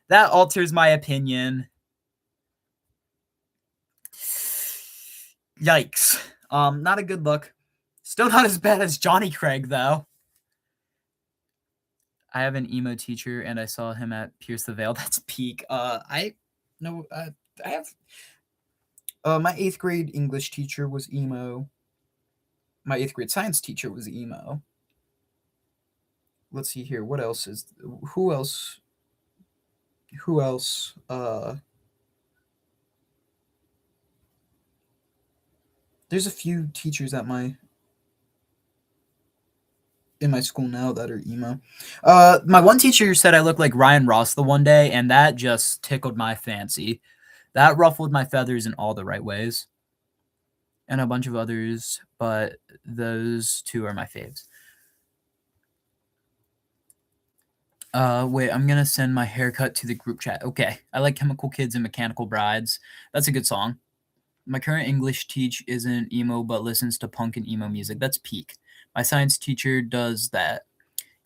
That alters my opinion. Yikes. Not a good look. Still not as bad as Johnny Craig, though. I have an emo teacher, and I saw him at Pierce the Veil. That's peak. I have my 8th grade English teacher was emo. My 8th grade science teacher was emo. Let's see here. What else is? Who else? Who else? There's a few teachers at in my school now that are emo. My one teacher said I looked like Ryan Ross the one day, and that just tickled my fancy. That ruffled my feathers in all the right ways. And a bunch of others, but those two are my faves. Wait, I'm gonna send my haircut to the group chat. Okay, I like Chemical Kids and Mechanical Brides. That's a good song. My current English teach isn't emo, but listens to punk and emo music. That's peak. My science teacher does that.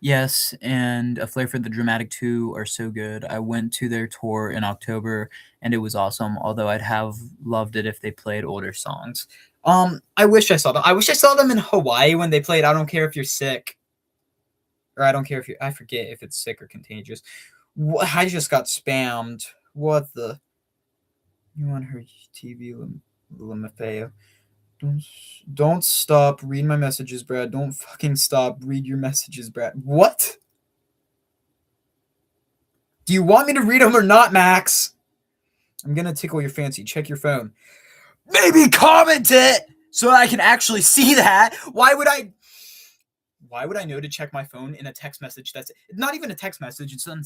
Yes, and A Flair for the Dramatic 2 are so good. I went to their tour in October, and it was awesome, although I'd have loved it if they played older songs. I wish I saw them. I wish I saw them in Hawaii when they played I Don't Care If You're Sick. Or I don't care if you I forget if it's sick or contagious. I just got spammed. What the? You on her TV, LaMaffeo. Don't stop. Read my messages, Brad. Don't fucking stop. Read your messages, Brad. What? Do you want me to read them or not, Max? I'm gonna tickle your fancy. Check your phone. Maybe comment it so I can actually see that. Why would I know to check my phone in a text message that's not even a text message? It's on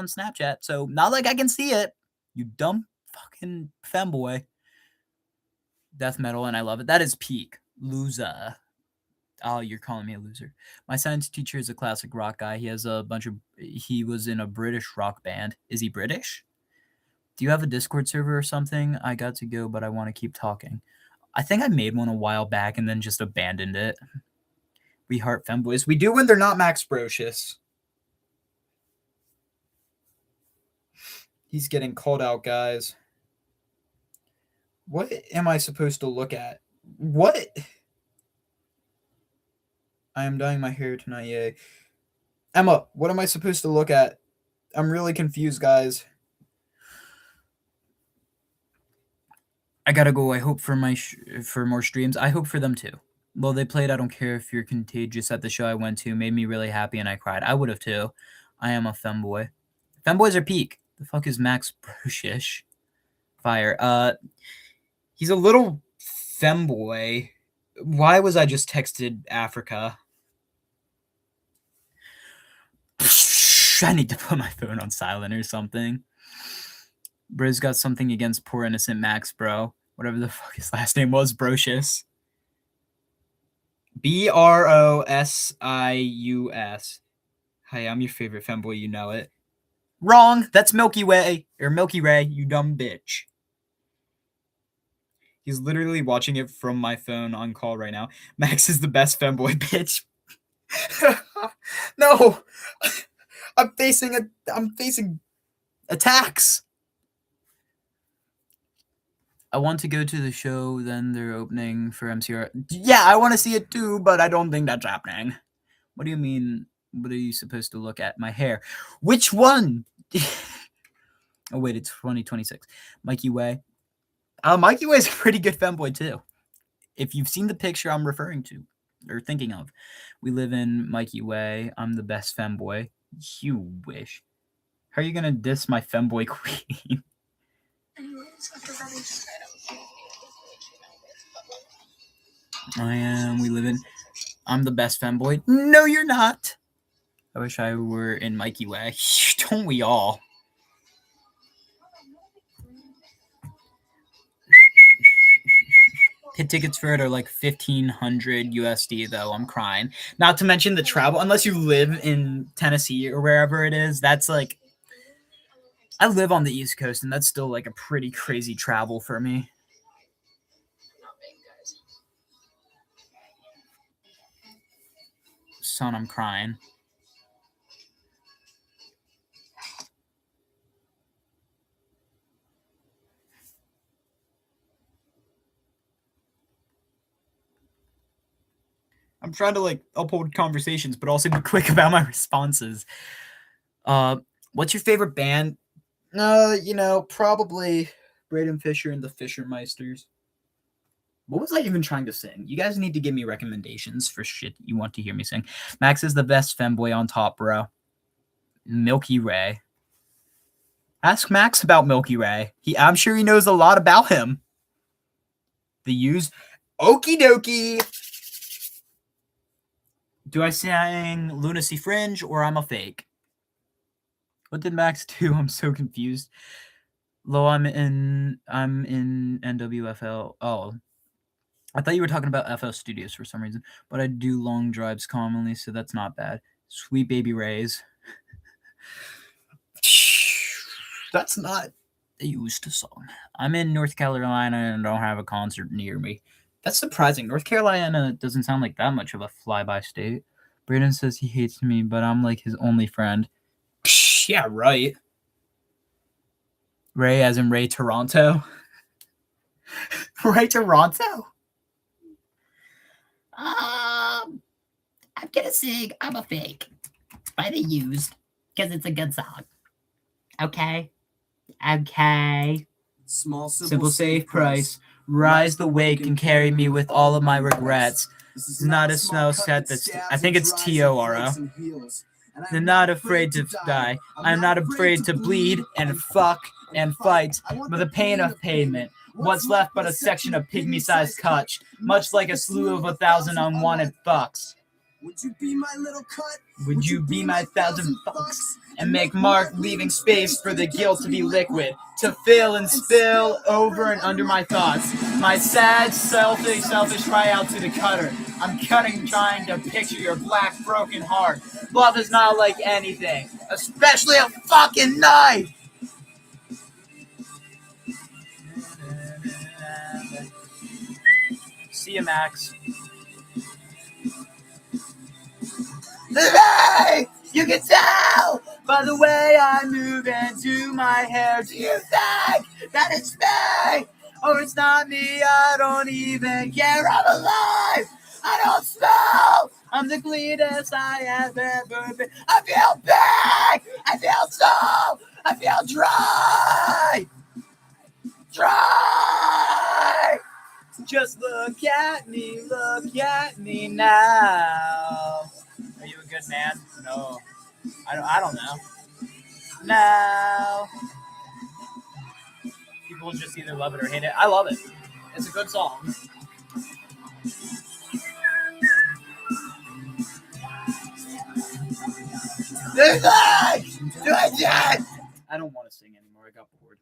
Snapchat, so not like I can see it. You dumb fucking femboy. Death metal, and I love it. That is peak. Loser. Oh, you're calling me a loser. My science teacher is a classic rock guy. He was in a British rock band. Is he British? Do you have a Discord server or something? I got to go, but I want to keep talking. I think I made one a while back and then just abandoned it. We heart femboys. We do when they're not Max Brocious. He's getting called out, guys. What am I supposed to look at? What? I am dyeing my hair tonight, yay. Emma, what am I supposed to look at? I'm really confused, guys. I gotta go. I hope for for more streams. I hope for them too. Well, they played I Don't Care If You're Contagious at the show I went to. Made me really happy and I cried. I would have too. I am a femboy. Femboys are peak. The fuck is Max Brocious? Fire. He's a little femboy. Why was I just texted Africa? I need to put my phone on silent or something. Bro's got something against poor innocent Max, bro. Whatever the fuck his last name was, Brocious. Brosius. Hi, I'm your favorite femboy, you know it. Wrong! That's Milky Way. Or Milky Ray, you dumb bitch. He's literally watching it from my phone on call right now. Max is the best femboy, bitch. No! I'm facing attacks. I want to go to the show, then they're opening for MCR. Yeah, I want to see it too, but I don't think that's happening. What do you mean? What are you supposed to look at? My hair. Which one? Oh, wait, it's 2026. Mikey Way. Mikey Way is a pretty good femboy, too. If you've seen the picture I'm referring to or thinking of, we live in Mikey Way. I'm the best femboy. You wish. How are you going to diss my femboy queen? I'm the best femboy. No, you're not. I wish I were in Mikey Way. Don't we all? Pit tickets for it are like 1,500 USD, though. I'm crying. Not to mention the travel. Unless you live in Tennessee or wherever it is, that's like... I live on the East Coast, and that's still like a pretty crazy travel for me. Son, I'm crying. I'm trying to like uphold conversations, but also be quick about my responses. What's your favorite band? Probably Braden Fisher and the Fishermeisters. What was I even trying to sing? You guys need to give me recommendations for shit you want to hear me sing. Max is the best femboy on top, bro. Milky Way. Ask Max about Milky Way. I'm sure he knows a lot about him. The Used. Okie dokie. Do I sing Lunacy Fringe or I'm a fake? What did Max do? I'm so confused. Lo, I'm in NWFL. Oh, I thought you were talking about FL Studios for some reason, but I do long drives commonly, so that's not bad. Sweet Baby Rays. That's not a Used song. I'm in North Carolina and don't have a concert near me. That's surprising. North Carolina doesn't sound like that much of a flyby state. Brandon says he hates me, but I'm like his only friend. Yeah, right. Ray as in Ray Toronto. Ray Toronto? I'm gonna sing I'm a Fake by The Used because it's a good song. Okay. Small, Simple, safe price. Rise the wake and carry me with all of my regrets. This is Not a smell set that's. I think it's T-O-R-O. They're not afraid to die. I'm not afraid to bleed and fuck and fight with the pain of pavement. What's left but a section of pygmy-sized cuts, much like a slew of 1,000 unwanted fucks. Would you be my little cut? Would you be my 1,000 fucks? And make mark, leaving space for the guilt to be liquid, to fill and spill over and under my thoughts. My sad, selfish cry out to the cutter. I'm cutting, trying to picture your black, broken heart. Love is not like anything, especially a fucking knife. See you, Max. Hey! You can tell by the way I move and do my hair. Do you think that it's me? Or it's not me? I don't even care. I'm alive. I don't smell. I'm the cleanest I have ever been. I feel big. I feel tall. I feel dry. Dry. Just look at me now. Are you a good man? No. I don't know. No. People just either love it or hate it. I love it. It's a good song. I don't want to sing anymore. I got bored.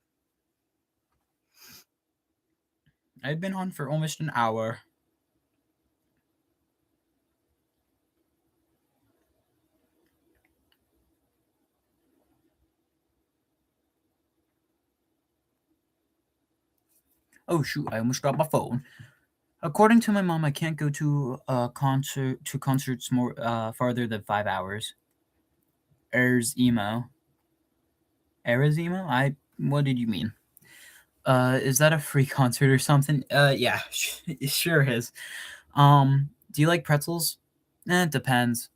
I've been on for almost an hour. Oh shoot, I almost dropped my phone. According to my mom, I can't go to concerts more farther than 5 hours. Er's emo. Era's emo? What did you mean? Is that a free concert or something? Yeah, it sure is. Do you like pretzels? It depends.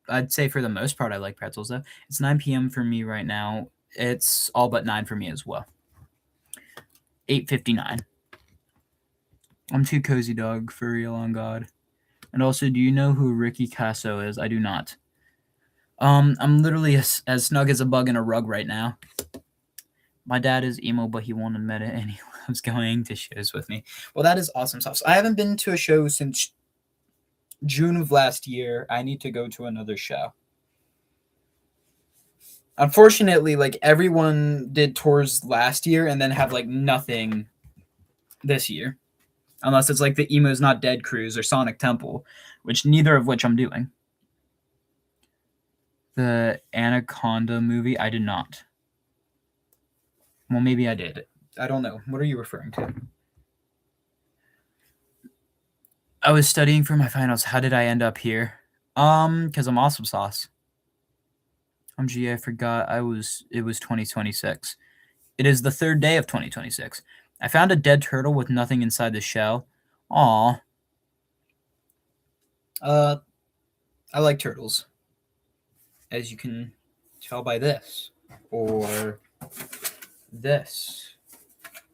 I'd say for the most part I like pretzels though. It's 9 p.m. for me right now. It's all but 9 for me as well. 8:59. I'm too cozy, dog, for real, on God. And also, do you know who Ricky Casso is? I do not. I'm literally as snug as a bug in a rug right now. My dad is emo, but he won't admit it, and he loves going to shows with me. Well, that is awesome sauce. I haven't been to a show since June of last year. I need to go to another show. Unfortunately, like everyone did tours last year and then have like nothing this year. Unless it's like the Emo's Not Dead cruise or Sonic Temple, which neither of which I'm doing. The Anaconda movie, I did not. Well, maybe I did. I don't know. What are you referring to? I was studying for my finals. How did I end up here? Because I'm awesome sauce. Gee, I forgot it was 2026. It is the third day of 2026. I found a dead turtle with nothing inside the shell. Aw. I like turtles, as you can tell by this, or this,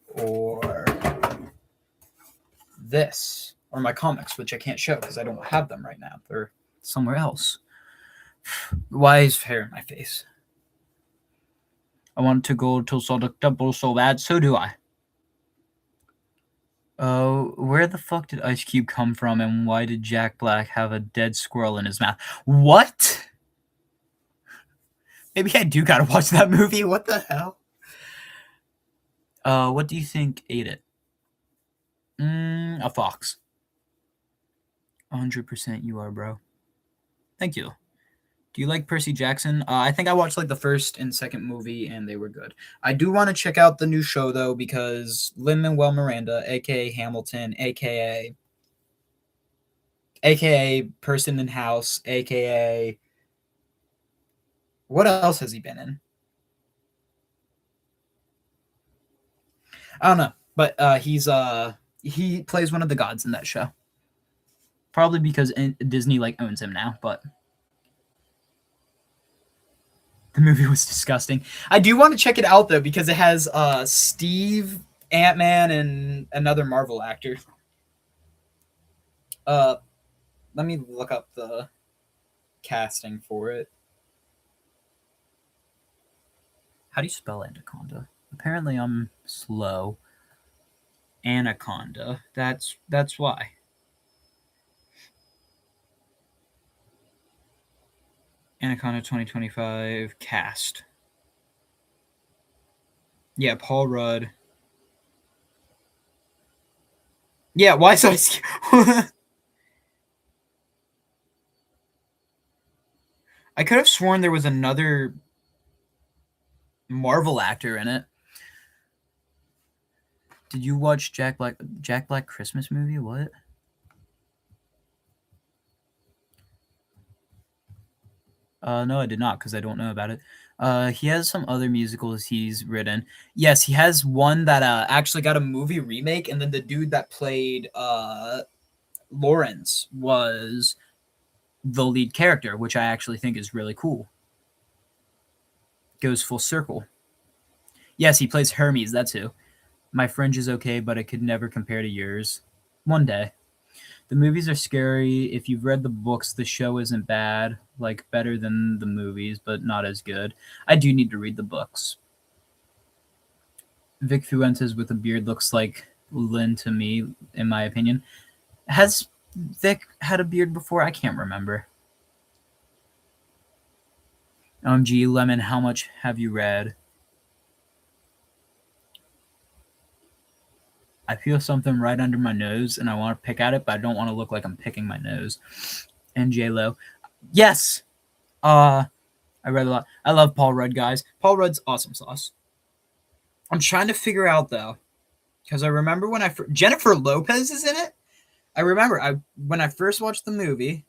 or this, or my comics, which I can't show because I don't have them right now. They're somewhere else. Why is hair in my face? I want to go to Sonic Temple so bad. So do I. Where the fuck did Ice Cube come from, and why did Jack Black have a dead squirrel in his mouth? What? Maybe I do gotta watch that movie. What the hell? What do you think ate it? A fox. 100% you are, bro. Thank you. Do you like Percy Jackson? I think I watched like the first and second movie, and they were good. I do want to check out the new show though, because Lin-Manuel Miranda, aka Hamilton, aka Person in House, aka what else has he been in? I don't know, but he plays one of the gods in that show. Probably because Disney like owns him now, but the movie was disgusting. I do want to check it out though because it has Steve, Ant-Man, and another Marvel actor. Let me look up the casting for it. How do you spell anaconda? Apparently I'm slow. Anaconda. That's why. Anaconda 2025 cast. Yeah, Paul Rudd. Yeah, why is I I could have sworn there was another Marvel actor in it. Did you watch Jack Black Christmas movie? What? No, I did not because I don't know about it. He has some other musicals he's written. Yes, he has one that actually got a movie remake, and then the dude that played Lawrence was the lead character, which I actually think is really cool. Goes full circle. Yes, he plays Hermes. That's who. My fringe is okay, but it could never compare to yours. One day. The movies are scary. If you've read the books, the show isn't bad. Like, better than the movies, but not as good. I do need to read the books. Vic Fuentes with a beard looks like Lynn to me, in my opinion. Has Vic had a beard before? I can't remember. OMG, Lemon, how much have you read? I feel something right under my nose, and I want to pick at it, but I don't want to look like I'm picking my nose. And J-Lo. Yes! I read a lot. I love Paul Rudd, guys. Paul Rudd's awesome sauce. I'm trying to figure out, though, because I remember when Jennifer Lopez is in it. I remember when I first watched the movie.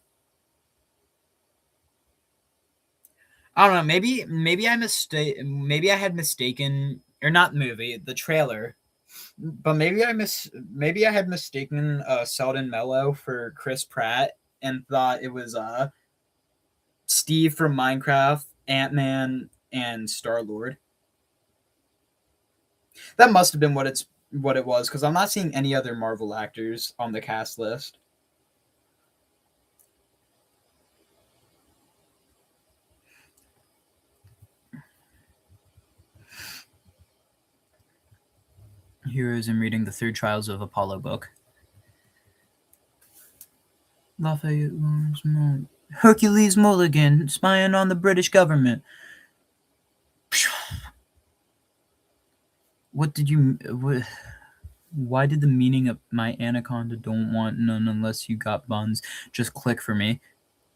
I don't know. Maybe I had mistaken, or not movie, the trailer. But maybe I had mistaken Selden Mello for Chris Pratt and thought it was Steve from Minecraft, Ant-Man, and Star-Lord. That must have been what it was, because I'm not seeing any other Marvel actors on the cast list. Heroes in reading the Third Trials of Apollo book. Lafayette, Hercules Mulligan, spying on the British government. What did you... Why did the meaning of my anaconda don't want none unless you got buns just click for me?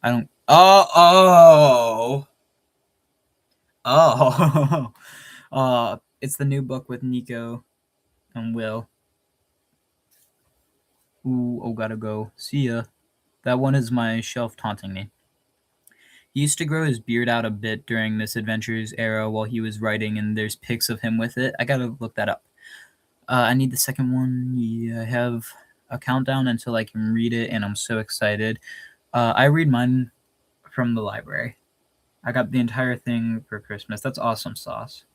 I don't... Oh! It's the new book with Nico and Will. Ooh, oh, gotta go. See ya. That one is my shelf taunting me. He used to grow his beard out a bit during Misadventures era while he was writing, and there's pics of him with it. I gotta look that up. I need the second one. Yeah, I have a countdown until I can read it, and I'm so excited. I read mine from the library. I got the entire thing for Christmas. That's awesome sauce.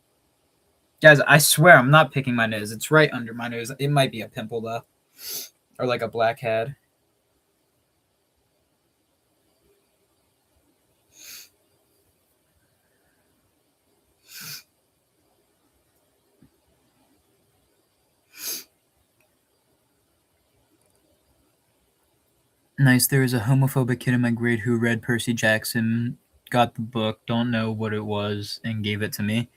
Guys, I swear I'm not picking my nose. It's right under my nose. It might be a pimple though. Or like a blackhead. Nice. There was a homophobic kid in my grade who read Percy Jackson, got the book, don't know what it was, and gave it to me.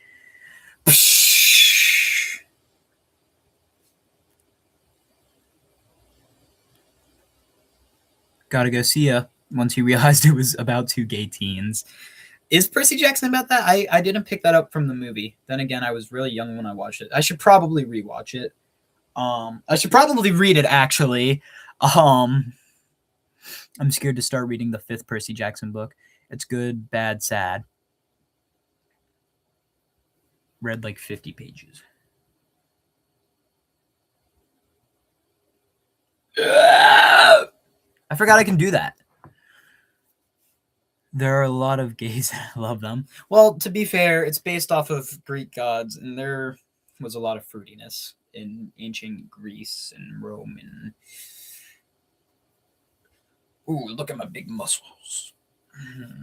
Gotta go see ya. Once he realized it was about two gay teens. Is Percy Jackson about that? I didn't pick that up from the movie. Then again, I was really young when I watched it. I should probably rewatch it. I should probably read it actually. I'm scared to start reading the 5th Percy Jackson book. It's good, bad, sad. Read like 50 pages. I forgot I can do that. There are a lot of gays. I love them. Well, to be fair, it's based off of Greek gods, and there was a lot of fruitiness in ancient Greece and Rome. And ooh, look at my big muscles.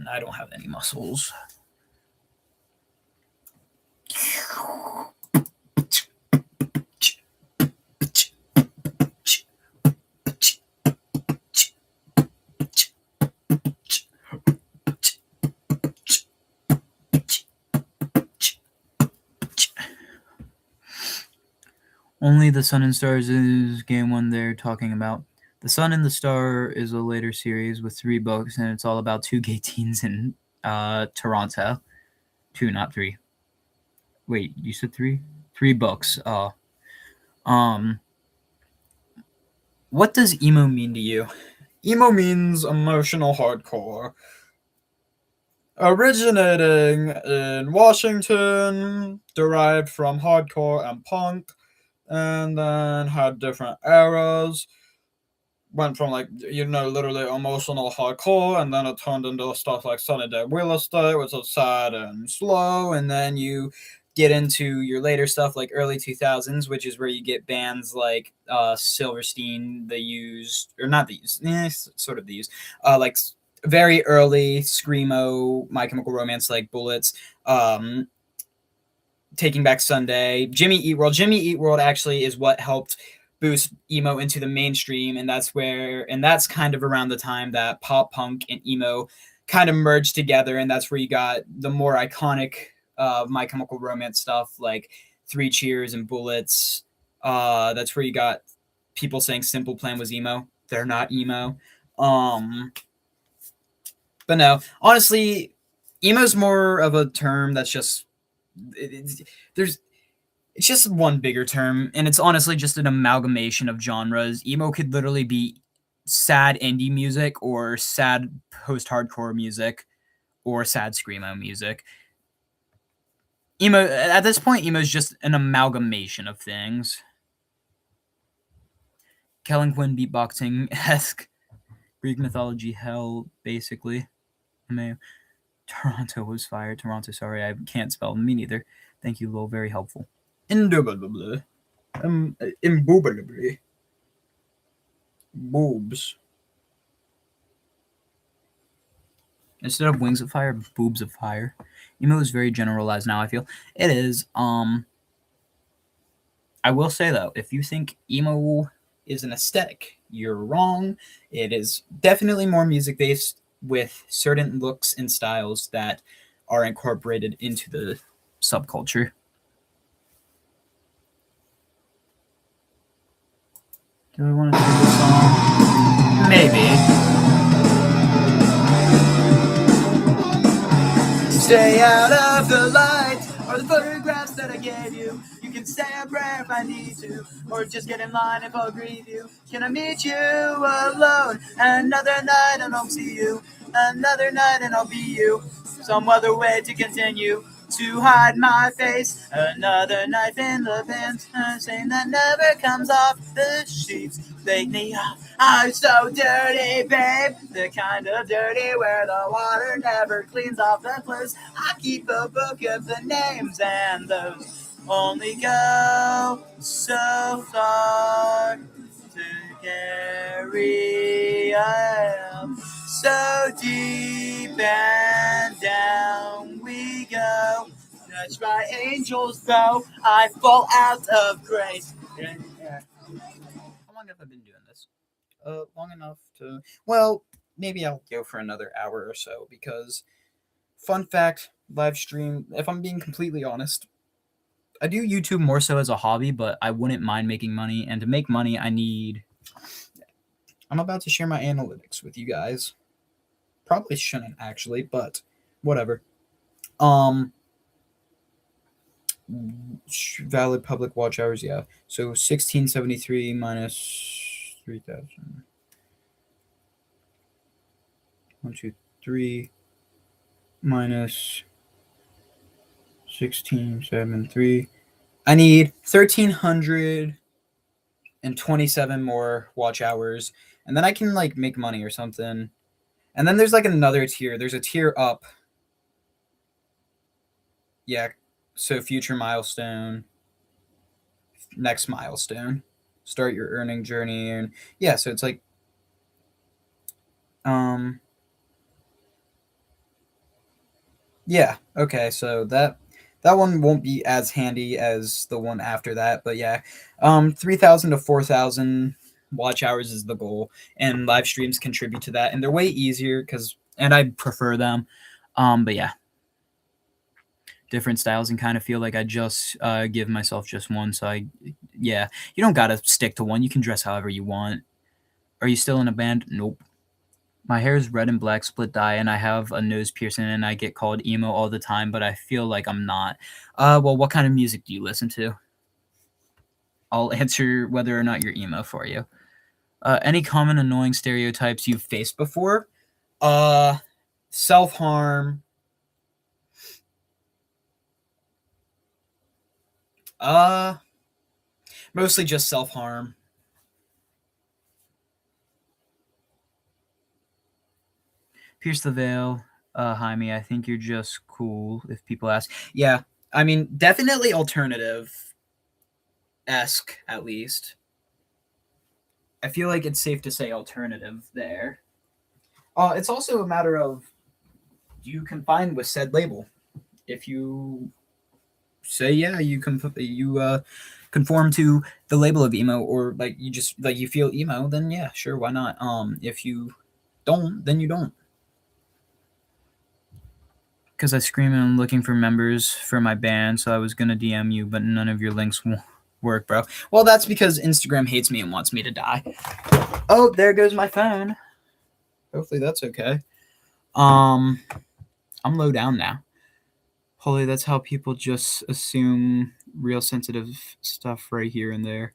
I don't have any muscles. Only the Sun and Stars is game one they're talking about. The Sun and the Star is a later series with 3 books, and it's all about 2 gay teens in Toronto. 2, not 3. Wait, you said 3? 3 books. What does emo mean to you? Emo means emotional hardcore. Originating in Washington, derived from hardcore and punk, and then had different eras. Went from literally emotional hardcore, and then it turned into stuff like Sunny Day Real Estate, which is sad and slow, and then you get into your later stuff like early 2000s, which is where you get bands like Silverstein, The Used, or not The Used, sort of The Used, like very early Screamo, My Chemical Romance, like Bullets, Taking Back Sunday, Jimmy Eat World. Jimmy Eat World actually is what helped boost emo into the mainstream, and that's kind of around the time that pop punk and emo kind of merged together, and that's where you got the more iconic My Chemical Romance stuff like 3 Cheers and Bullets. That's where you got people saying Simple Plan was emo. They're not emo. But no, honestly, emo's more of a term that's just it's just one bigger term, and it's honestly just an amalgamation of genres. Emo could literally be sad indie music or sad post-hardcore music or sad screamo music. Emo, at this point, emo is just an amalgamation of things. Kellen Quinn beatboxing-esque Greek mythology hell, basically. Toronto was fire. Toronto, sorry, I can't spell. Me neither. Thank you, Lowell. Very helpful. Indubitably. Imbubitably. Boobs. Instead of wings of fire, boobs of fire. Emo is very generalized now, I feel. It is. I will say, though, if you think emo is an aesthetic, you're wrong. It is definitely more music-based with certain looks and styles that are incorporated into the subculture. Do I want to sing this song? Maybe. Stay out of the light, or the photographs that I gave you. You can say a prayer if I need to, or just get in line if I'll grieve you. Can I meet you alone? Another night and I'll see you. Another night and I'll be you. Some other way to continue to hide my face. Another knife in the pants, a stain that never comes off the sheets. Take me off. I'm so dirty, babe. The kind of dirty where the water never cleans off the clothes. I keep a book of the names, and those only go so far to carry. I am so deep and down we go. Touched by angels, though I fall out of grace. How long have I been doing this? Long enough to. Well, maybe I'll go for another hour or so because, fun fact, live stream. If I'm being completely honest, I do YouTube more so as a hobby, but I wouldn't mind making money. And to make money, I need. I'm about to share my analytics with you guys. Probably shouldn't actually, but whatever. Valid public watch hours, yeah. So 1673 minus 3000. 1, 2, 3 minus 1673. I need 1327 more watch hours, and then I can like make money or something. And then there's like another tier. There's a tier up. Yeah. So future milestone. Next milestone. Start your earning journey, and yeah. So it's like yeah, okay, so that one won't be as handy as the one after that, but yeah. 3,000 to 4,000 watch hours is the goal, and live streams contribute to that, and they're way easier and I prefer them. But yeah. Different styles and kind of feel like I just give myself just one, so yeah. You don't gotta stick to one. You can dress however you want. Are you still in a band? Nope. My hair is red and black split dye, and I have a nose piercing, and I get called emo all the time, but I feel like I'm not. Well, what kind of music do you listen to? I'll answer whether or not you're emo for you. Any common annoying stereotypes you've faced before? Self-harm. Mostly just self-harm. Pierce the veil. Jaime, I think you're just cool if people ask. Yeah, I mean, definitely alternative-esque, at least. I feel like it's safe to say alternative there. It's also a matter of, do you confine with said label? If you say, yeah, you conform to the label of emo, or like you just like you feel emo, then yeah, sure, why not? If you don't, then you don't. Because I scream and I'm looking for members for my band, so I was gonna DM you, but none of your links work, bro. Well, that's because Instagram hates me and wants me to die. Oh, there goes my phone. Hopefully that's okay. I'm low down now. Holy, that's how people just assume real sensitive stuff right here and there.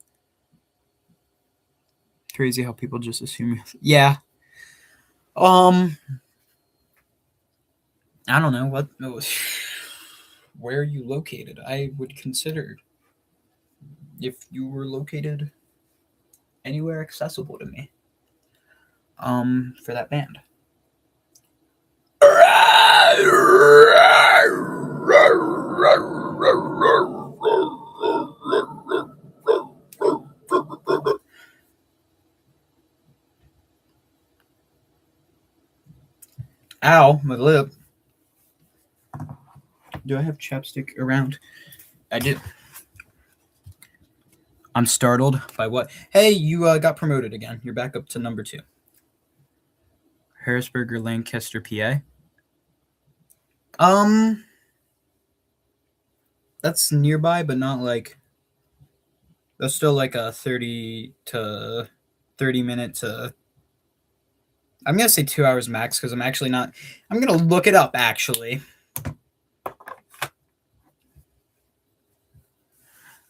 Crazy how people just assume. Yeah. I don't know what. Where are you located? I would consider if you were located anywhere accessible to me. For that band. Ow, my lip. Do I have chapstick around? I do. I'm startled by what? Hey, you got promoted again. You're back up to number 2. Harrisburg or Lancaster, PA? That's nearby, but not like. That's still like a 30 minute to. I'm gonna say 2 hours max because I'm actually not. I'm gonna look it up actually.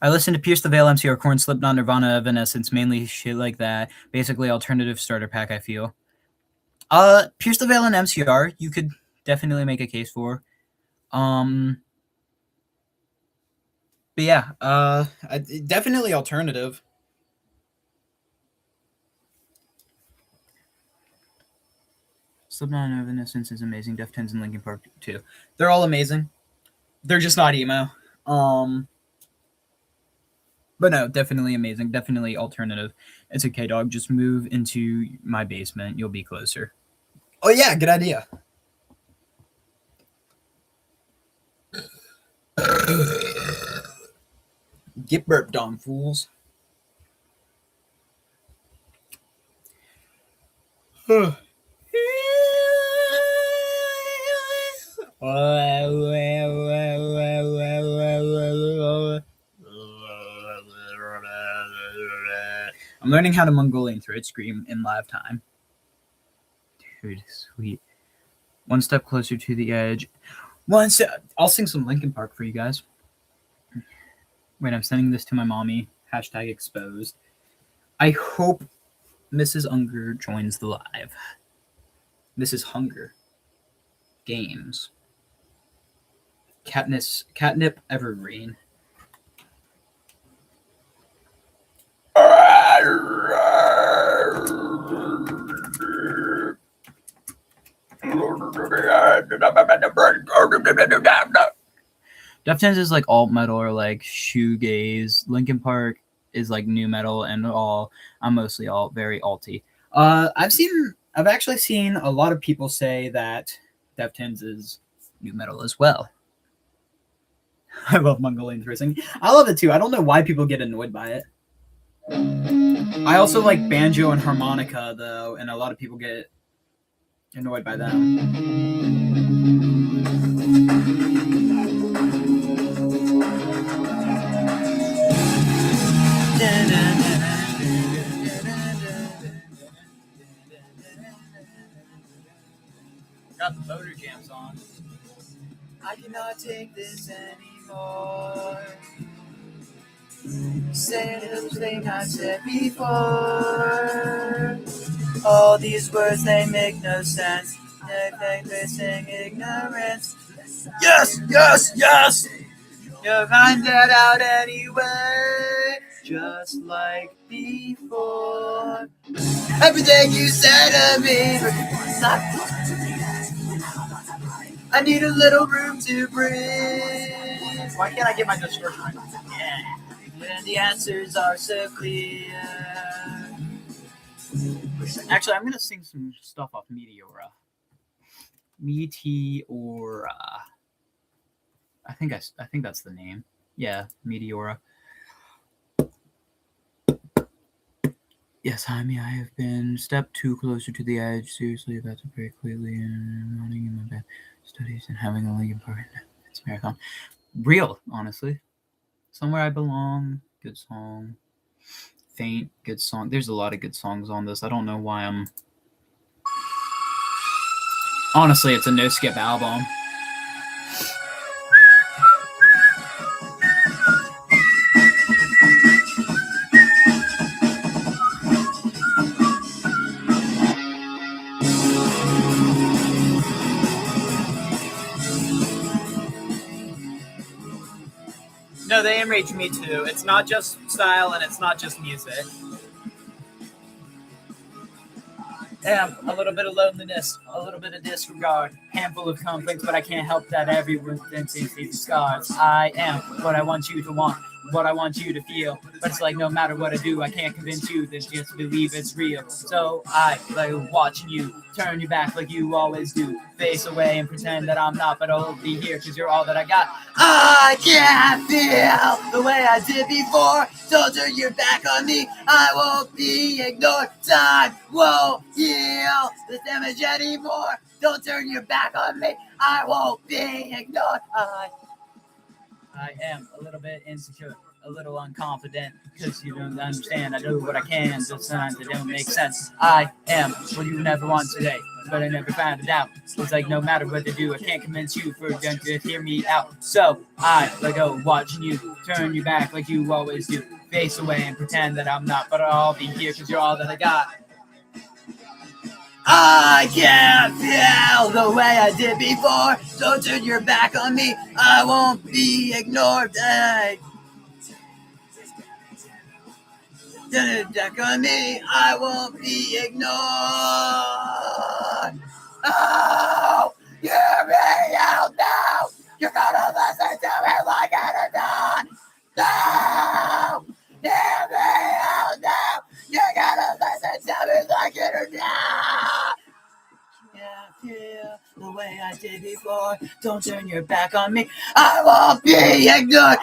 I listen to Pierce the Veil, MCR, Korn, Slipknot, Nirvana, Evanescence, mainly shit like that. Basically, alternative starter pack. I feel. Pierce the Veil and MCR, you could definitely make a case for. But yeah, definitely alternative. Slipknot and Evanescence is amazing. Deftones and Linkin Park too. They're all amazing. They're just not emo. But no, definitely amazing. Definitely alternative. It's okay, dog. Just move into my basement. You'll be closer. Oh yeah, good idea. Get burped on, fools. I'm learning how to Mongolian throat scream in live time. Dude, sweet. One step closer to the edge. I'll sing some Linkin Park for you guys. Wait, I'm sending this to my mommy. Hashtag exposed. I hope Mrs. Unger joins the live. Mrs. Hunger. Games. Catnip Evergreen. Deftones is like alt metal or like shoegaze. Linkin Park is like new metal and all. I'm mostly all very alty. I've actually seen a lot of people say that Deftones is new metal as well. I love Mongolian throat-singing. I love it too. I don't know why people get annoyed by it. I also like banjo and harmonica though, and a lot of people get annoyed by them. Got the motor jams on. I cannot take this anymore. Say those things I said before. All these words, they make no sense. They're saying ignorance. Yes, yes, yes! You'll find that out anyway. Just like before. Everything you said to me. I need a little room to breathe. Why can't I get my distortion right? Yeah. When the answers are so clear. Actually, I'm gonna sing some stuff off Meteora. Meteora. I think that's the name. Yeah, Meteora. Yes, I have been step too closer to the edge. Seriously, that's a break lately, and running in my bed, studies, and having a Linkin Park. It's a marathon. Real, honestly. Somewhere I Belong, good song. Faint, good song. There's a lot of good songs on this. I don't know why I'm. Honestly, it's a no skip album. No, they enrage me too. It's not just style and it's not just music. Yeah, a little bit of loneliness, a little bit of disregard, handful of conflicts, but I can't help that everyone thinks these scars. I am what I want you to want, what I want you to feel, but it's like no matter what I do, I can't convince you that just believe it's real. So I like watching you turn your back like you always do, face away and pretend that I'm not, but I'll be here because you're all that I got. I can't feel the way I did before. Don't turn your back on me, I won't be ignored. Time won't heal the damage anymore. Don't turn your back on me, I won't be ignored. I am a little bit insecure, a little unconfident, because you don't understand. I do what I can, just signs that don't make sense. I am what you never want today, but I never found it out. It's like no matter what they do, I can't convince you for them to hear me out. So I let go watching you turn your back like you always do. Face away and pretend that I'm not, but I'll be here because you're all that I got. I can't feel the way I did before. Don't turn your back on me, I won't be ignored. turn your back on me, I won't be ignored. Oh, hear me out now. You're gonna listen to me like it or not. No, hear me out now. You're gonna listen to me like it or not. Yeah, feel the way I did before. Don't turn your back on me. I won't be ignored.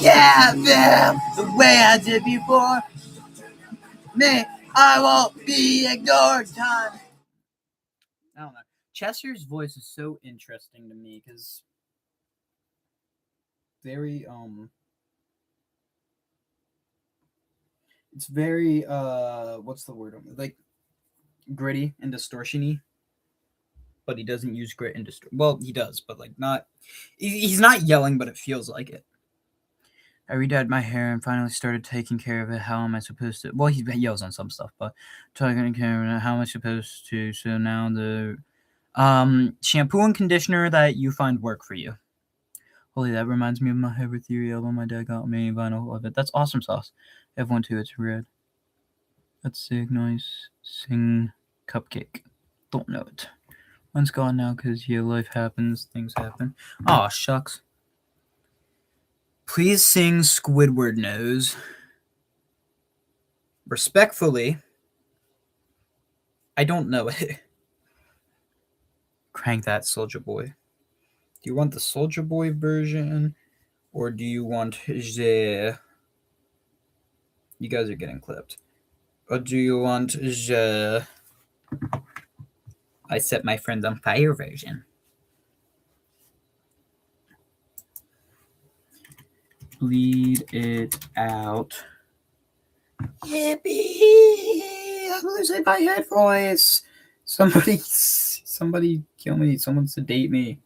Yeah, feel the way I did before. Me, I won't be ignored. Time. I don't know. Chester's voice is so interesting to me because very it's very what's the word? Like gritty and distortion-y. But he doesn't use grit and distortion. Well, he does, but like not. He's not yelling, but it feels like it. I redyed my hair and finally started taking care of it. How am I supposed to? Well, he yells on some stuff, but taking care of it. How am I supposed to? So now the shampoo and conditioner that you find work for you. Holy, that reminds me of my Hyper Theory album. My dad got me vinyl of it. That's awesome sauce. I have one too. It's red. That's sick. Nice. Sing cupcake. Don't know it. One's gone now because yeah, life happens. Things happen. Aw, shucks. Please sing Squidward Nose. Respectfully, I don't know it. Crank that, Soulja Boy. Do you want the Soulja Boy version? Or do you want the... You guys are getting clipped. Or do you want the... I set my friends on fire version? Bleed it out. Yippee! I'm losing my head voice. Somebody kill me. Someone sedate me.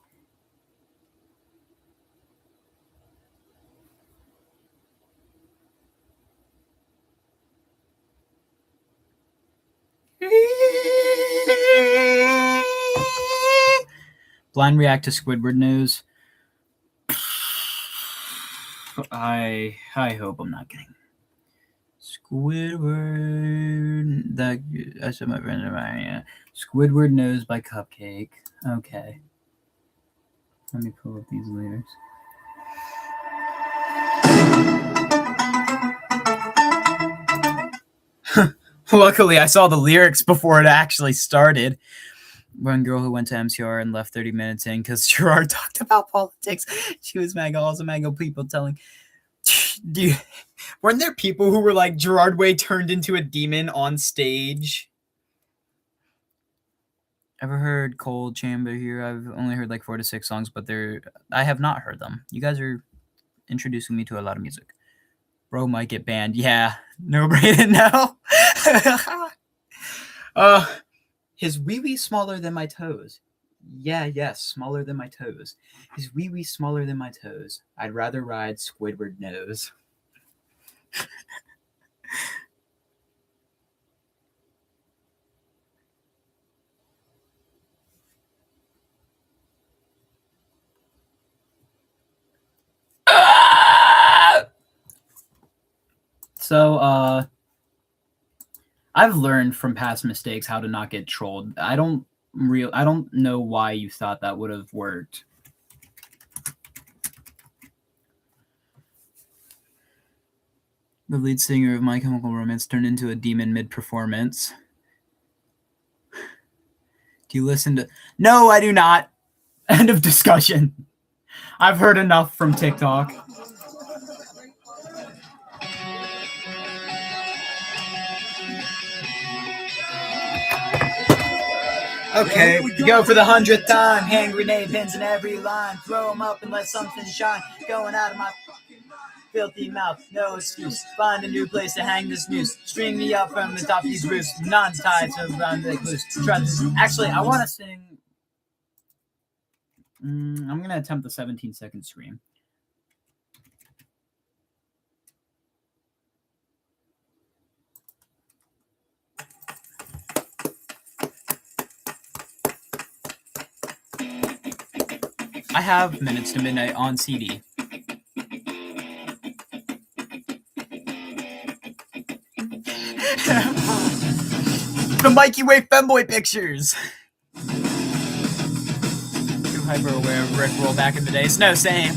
Blind react to Squidward News. I hope I'm not getting Squidward. That I said my friend of mine. Yeah. Squidward Nose by Cupcake. Okay. Let me pull up these lyrics. Luckily, I saw the lyrics before it actually started. One girl who went to MCR and left 30 minutes in because Gerard talked about politics. She was mad. Also, mad people telling. Dude, weren't there people who were like Gerard Way turned into a demon on stage? Ever heard Cold Chamber here? I've only heard like 4 to 6 songs, but I have not heard them. You guys are introducing me to a lot of music. Bro might get banned. Yeah, no Brayden, no. His wee smaller than my toes. Yeah, yes, smaller than my toes. His wee smaller than my toes. I'd rather ride Squidward Nose. So, I've learned from past mistakes how to not get trolled. I don't know why you thought that would have worked. The lead singer of My Chemical Romance turned into a demon mid-performance. Do you listen to... No, I do not. End of discussion. I've heard enough from TikTok. Okay, we go for the 100th time. Hand grenade pins in every line. Throw them up and let something shine. Going out of my filthy mouth, no excuse. Find a new place to hang this noose. String me up from the top of these roofs. Not tied, so around like loose. Actually, I want to sing... I'm going to attempt the 17-second scream. I have Minutes to Midnight on CD. The Mikey Way Femboy pictures! Too hyper aware of Rickroll back in the day. No, same.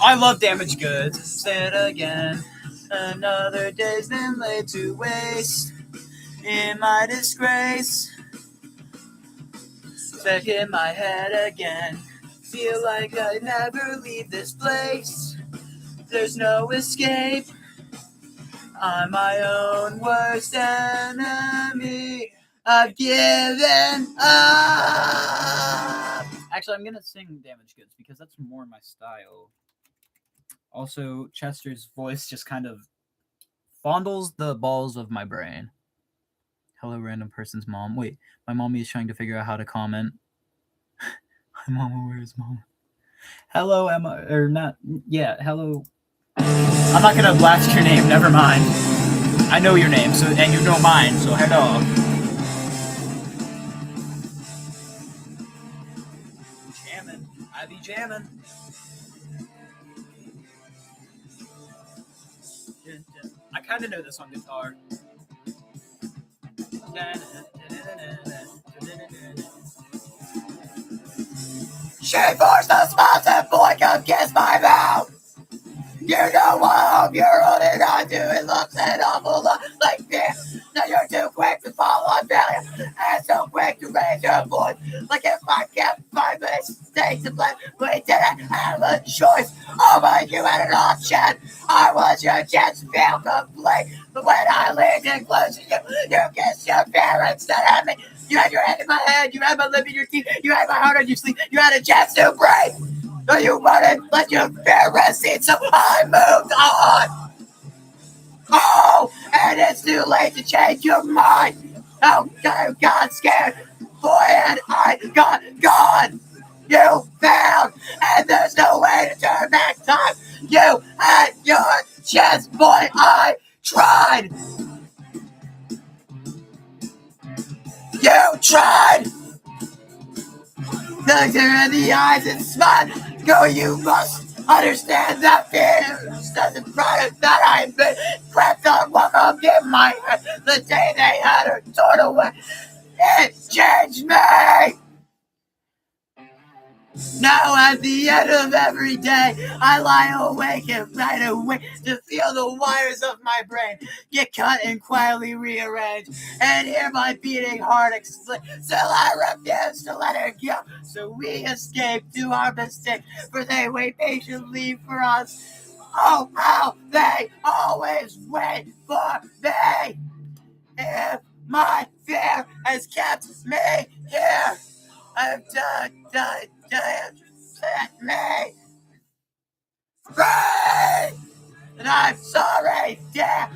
I love Damaged Goods. Say it again. Another day's been laid to waste. In my disgrace. Stuck in my head again. Feel like I never leave this place. There's no escape. I'm my own worst enemy. I've given up. Actually, I'm gonna sing Damaged Goods because that's more my style. Also, Chester's voice just kind of fondles the balls of my brain. Hello, random person's mom. Wait, my mommy is trying to figure out how to comment. Hi, Mama, where's Mama? Hello, Emma, or not, yeah, hello. I'm not gonna blast your name, never mind. I know your name, so and you know mine, so hello. Jammin', I be jammin'. I kind of know this on guitar. She forced the sponsor boy, come kiss my mouth. You know what you're holding on to. It looks an awful lot like this. Now you're too quick to fall on failure and so quick to raise your voice. Like if I kept my mistakes to blame, we didn't have a choice. Oh, but you had an option. I was your chance to feel complete. But when I leaned in close to you, you kissed your fear instead of me. You had your head in my hand, you had my lip in your teeth, you had my heart on your sleeve, you had a chance to breathe. But you wouldn't let your fear recede, so I moved on. Oh, and it's too late to change your mind. Oh, I got scared, boy, and I got gone. You failed, and there's no way to turn back time. You had your chance, boy, I tried. You tried. Looked her in the eyes and smiled. Go, you must understand that fear doesn't matter that I've been crept on. Welcome in my head the day they had her torn away. It changed me. Now at the end of every day, I lie awake and right awake to feel the wires of my brain get cut and quietly rearranged, and hear my beating heart explain. Still I refuse to let her go, so we escape to our mistake, for they wait patiently for us. Oh, how they always wait for me. If my fear has kept me here, I've done, set me free! And I'm sorry, dear,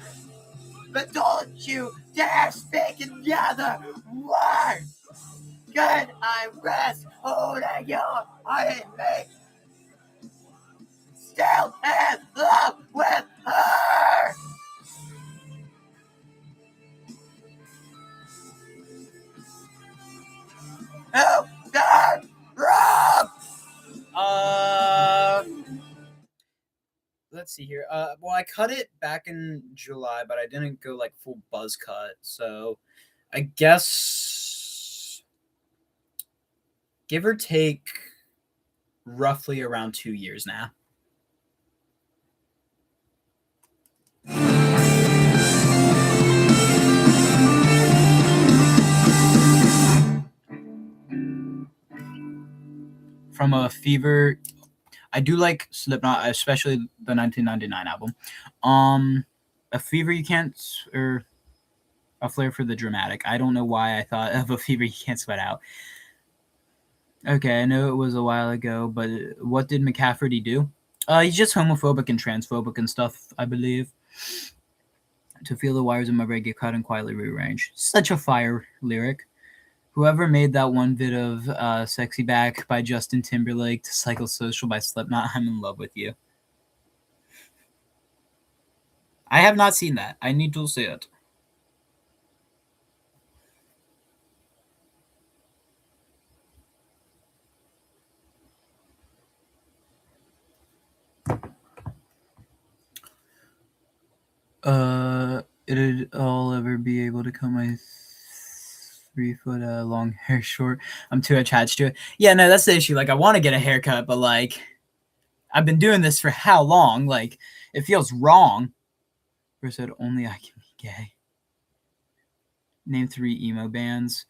but don't you dare speak another word! Could I rest holding your heart in me? Still in love with her! Oh, they're wrong! Let's see here. Well, I cut it back in July, but I didn't go like full buzz cut. So I guess give or take roughly around 2 years now. From a Fever, I do like Slipknot, especially the 1999 album. A Fever You Can't, or A Flare for the Dramatic. I don't know why I thought of A Fever You Can't Sweat Out. Okay, I know it was a while ago, but what did McCafferty do? He's just homophobic and transphobic and stuff, I believe. To feel the wires in my brain get cut and quietly rearranged. Such a fire lyric. Whoever made that one bit of Sexy Back by Justin Timberlake to Psychosocial by Slipknot, I'm in love with you. I have not seen that. I need to see it. Did I'll ever be able to cut my 3 foot long hair short? I'm too attached to it. Yeah, no, that's the issue. Like, I want to get a haircut, but like, I've been doing this for how long? Like, it feels wrong. Or said only I can be gay. Name 3 emo bands.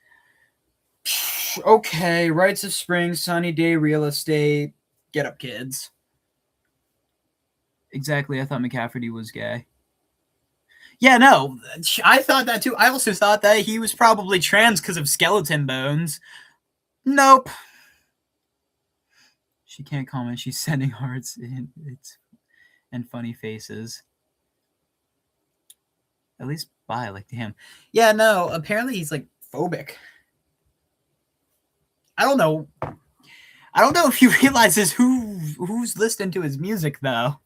Okay, Rites of Spring, Sunny Day, Real Estate, Get Up Kids. Exactly, I thought McCafferty was gay. Yeah, no, I thought that too. I also thought that he was probably trans because of skeleton bones. Nope. She can't comment. She's sending hearts and funny faces. At least bi, like to him. Yeah, no, apparently he's like phobic. I don't know. I don't know if he realizes who's listening to his music though.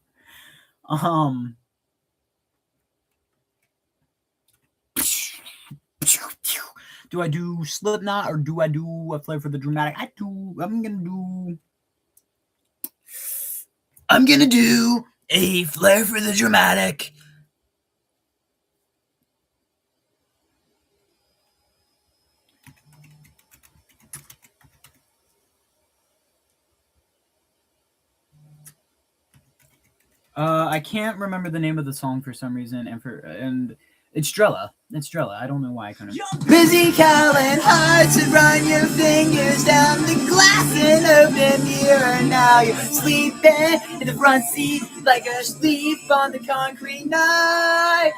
Do I do Slipknot or do I do a Flair for the Dramatic? I'm gonna do a Flair for the Dramatic. I can't remember the name of the song for some reason, and it's Drella. It's Drella. I don't know why I couldn't. Busy calling hard to run your fingers down the glass and open mirror. Now you're sleeping in the front seat like a sleep on the concrete night.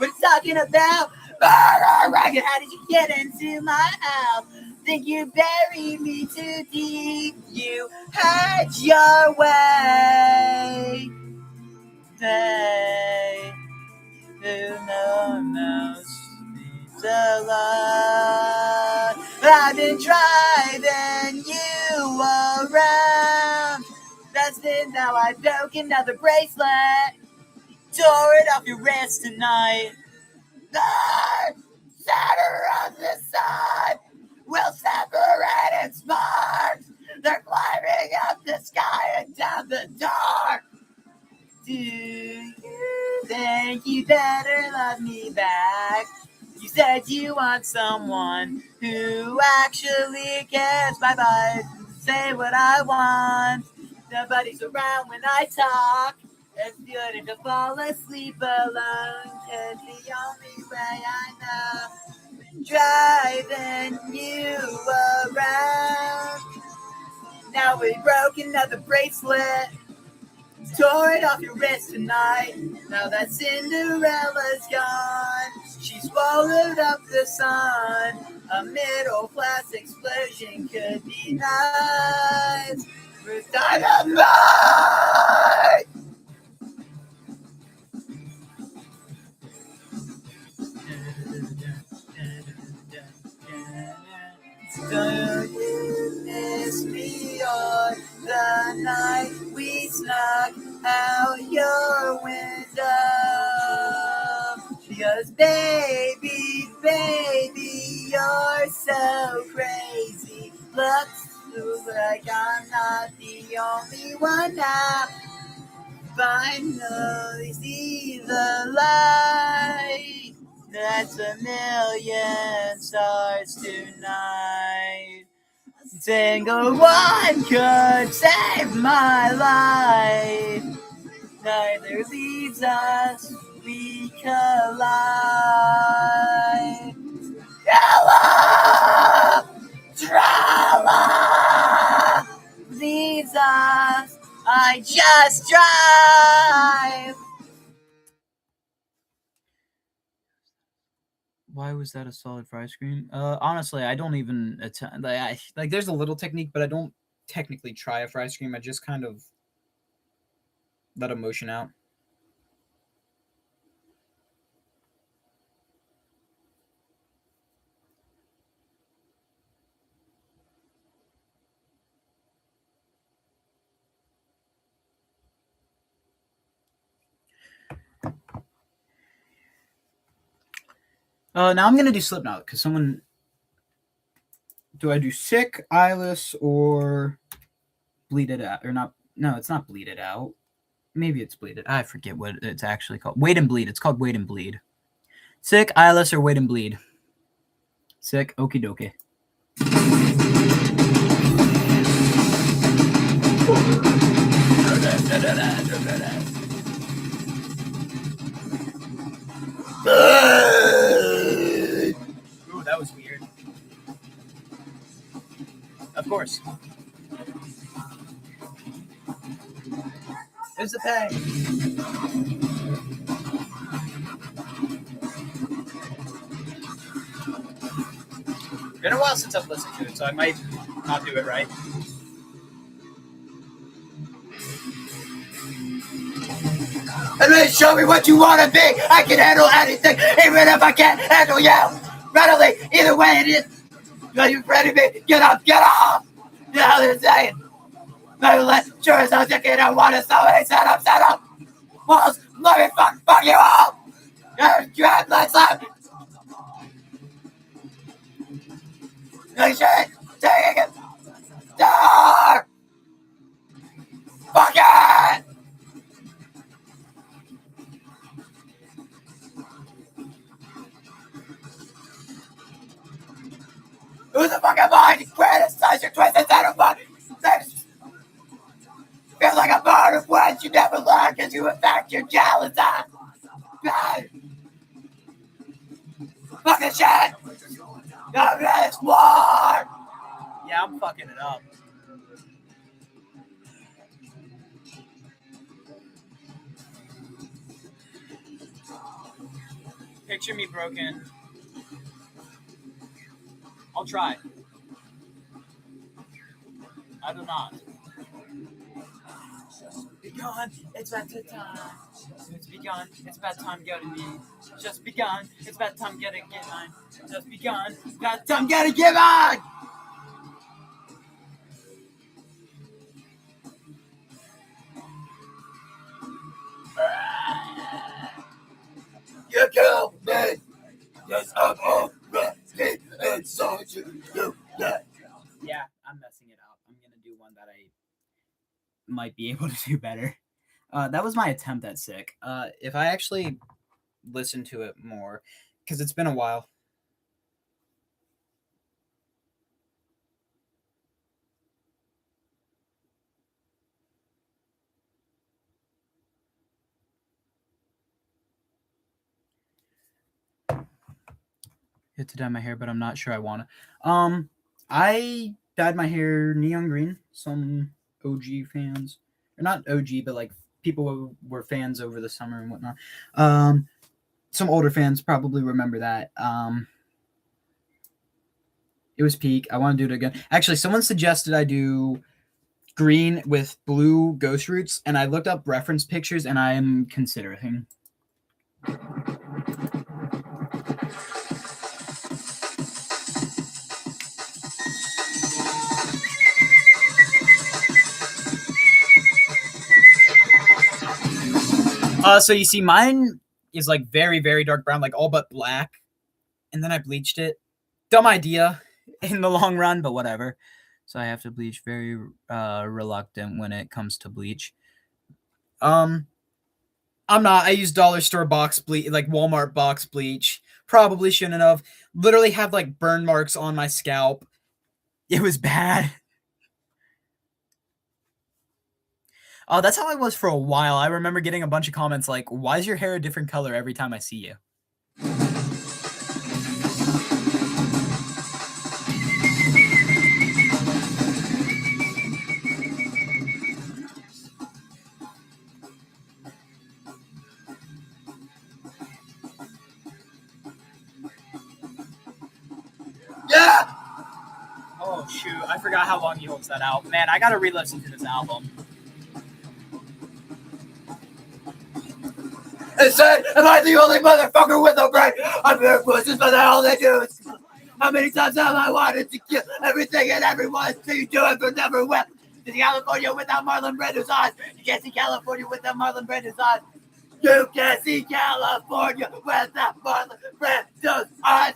We're talking about murder. How did you get into my house? Think you buried me too deep. You had your way. Hey, who knows? It's a lot. I've been driving you around. That's it. Now I broke another bracelet. Tore it off your wrist tonight. The center of the sun will separate its sparks. They're climbing up the sky and down the dark. Do you think you better love me back? You said you want someone who actually cares. Bye-bye. Say what I want. Nobody's around when I talk. It's good to fall asleep alone. 'Cause the only way I know, driving you around. Now we broke another bracelet. Tore it off your wrist tonight. Now that Cinderella's gone. She swallowed up the sun. A middle class explosion could be nice. With dynamite. Don't you miss me on the night we snuck out your window? She goes, baby, baby, you're so crazy. Looks like I'm not the only one now. Finally see the light. That's a million stars tonight. Single one could save my life. Neither leaves us, we collide. Tralla, tralla, leaves us. I just drive. Why was that a solid fry screen? Honestly, I don't even attempt. Like, there's a little technique, but I don't technically try a fry screen. I just kind of let a motion out. Now I'm gonna do Slipknot because someone. Do I do Sick, Eyeless, or Bleed It Out? Or not? No, it's not Bleed It Out. Maybe it's Bleed It. I forget what it's actually called. Wait and Bleed. It's called Wait and Bleed. Sick, Eyeless, or Wait and Bleed? Sick, okie dokie. Ooh, that was weird. Of course. There's the pay. Been a while since I've listened to it, so I might not do it right. And then show me what you want to be. I can handle anything, even if I can't handle you. Readily, either way it is. Are you ready, me? Get up, get off. You know what I'm saying? Maybe let sure as hell you don't want to somebody set up. Walls, let me fuck you all. Grab, let's up. Take it, take it. Door. Fuck it. Who the fuck am I to criticize your twisted set of money? Feels like a bird of words you never learn because you affect your jealous eyes. God. Fucking shit! You're this war! Yeah, I'm fucking it up. Picture me broken. I'll try. I do not. Begun, it's about to time. It's begun, it's about time getting me. Just begun, it's about time getting mine. Just begun, it's about time getting mine. You killed me. Yes, I'm already inside you. Yeah, I'm messing it up. I'm gonna do one that I might be able to do better. That was my attempt at Sick. If I actually listen to it more, because it's been a while. Hit to dye my hair, but I'm not sure I want to. I dyed my hair neon green. Some OG fans, or not OG, but like people who were fans over the summer and whatnot. Some older fans probably remember that. It was peak. I want to do it again. Actually, someone suggested I do green with blue ghost roots, and I looked up reference pictures, and I am considering. So you see, mine is like very, very dark brown, like all but black, and then I bleached it. Dumb idea in the long run, but whatever. So I have to bleach. Very reluctant when it comes to bleach. I'm not. I use dollar store box bleach, like Walmart box bleach. Probably shouldn't have. Literally have like burn marks on my scalp. It was bad. Oh, that's how I was for a while. I remember getting a bunch of comments like, "Why is your hair a different color every time I see you?" Yeah. Oh shoot! I forgot how long he holds that out. Man, I gotta re-listen to this album. It said, "Am I the only motherfucker with a brain? I'm here pussies, but all they do is how many times have I wanted to kill everything and everyone? So you do it but never will. You see California without Marlon Brando's eyes. You can't see California without Marlon Brando's eyes. You can't see California without Marlon Brando's eyes.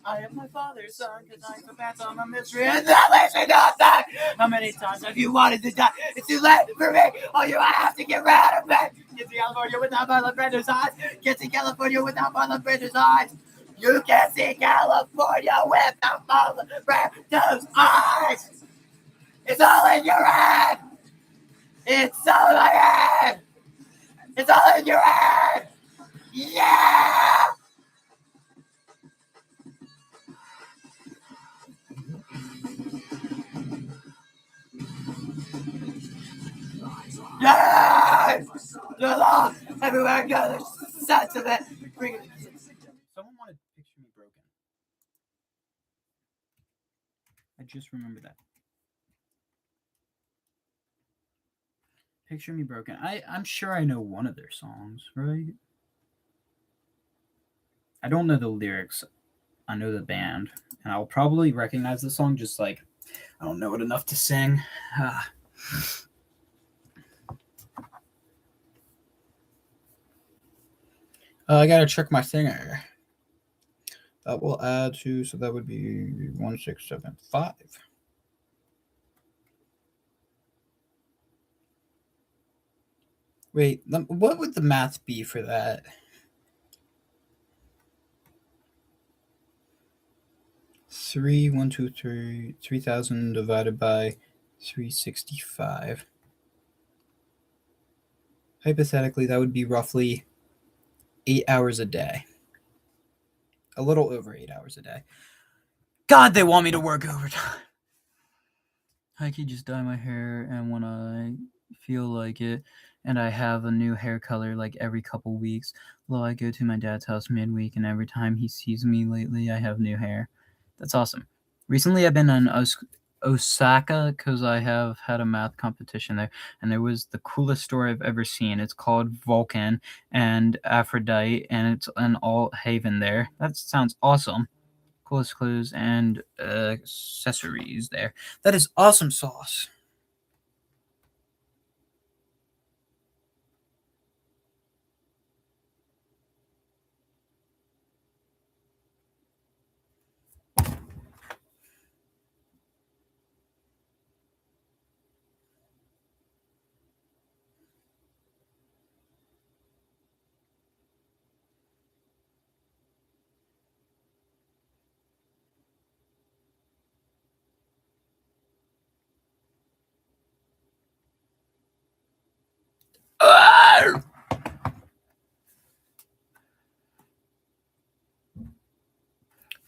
I am my father's son, because I'm the path on a mystery, and that listen nothing! How many times have you wanted to die? It's too late for me! Oh, you have to get rid of me! Get to California without Marlon Brando's eyes! Get to California without Marlon Brando's eyes! You can see California without Marlon Brando's eyes! It's all in your head! It's all in my head! It's all in your head! Yeah! Yes! The law! Everywhere goes, there's sense of it! Bring it. Someone wanted Picture Me Broken. I just remembered that. Picture Me Broken. I'm sure I know one of their songs, right? I don't know the lyrics. I know the band. And I'll probably recognize the song, just like I don't know it enough to sing. I gotta check my singer. That will add to, so that would be 1675. Wait, what would the math be for that? 3,000 divided by 365. Hypothetically, that would be roughly 8 hours a day. A little over 8 hours a day. God, they want me to work overtime. I could just dye my hair, and when I feel like it, and I have a new hair color like every couple weeks, well, I go to my dad's house midweek, and every time he sees me lately, I have new hair. That's awesome. Recently, I've been in Osaka because I have had a math competition there, and there was the coolest store I've ever seen. It's called Vulcan and Aphrodite, and it's an alt haven there. That sounds awesome. Coolest clothes and accessories there. That is awesome sauce.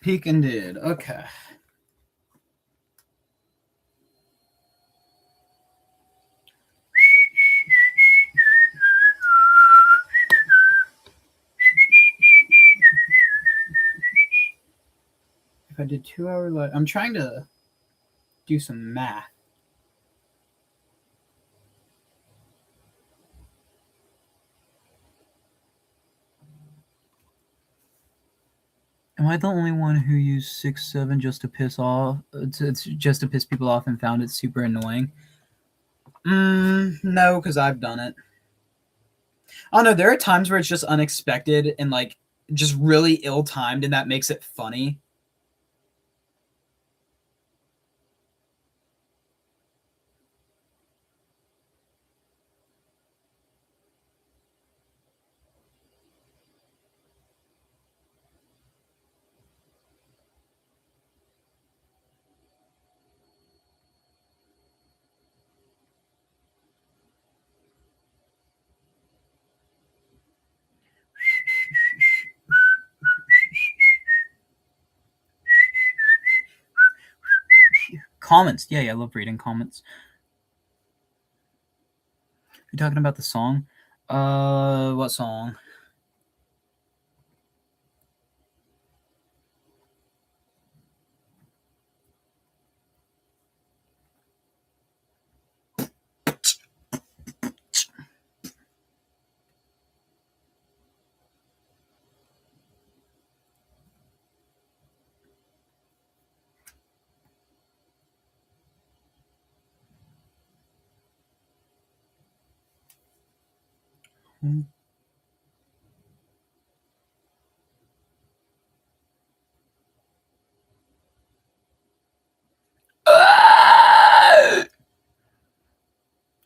Peek and did. Okay. If I did 2 hour live, I'm trying to do some math. Am I the only one who used 6-7 just to piss off, just to piss people off and found it super annoying? No, because I've done it. Oh no, there are times where it's just unexpected and like just really ill-timed, and that makes it funny. Comments. Yeah, I love reading comments. You talking about the song? What song?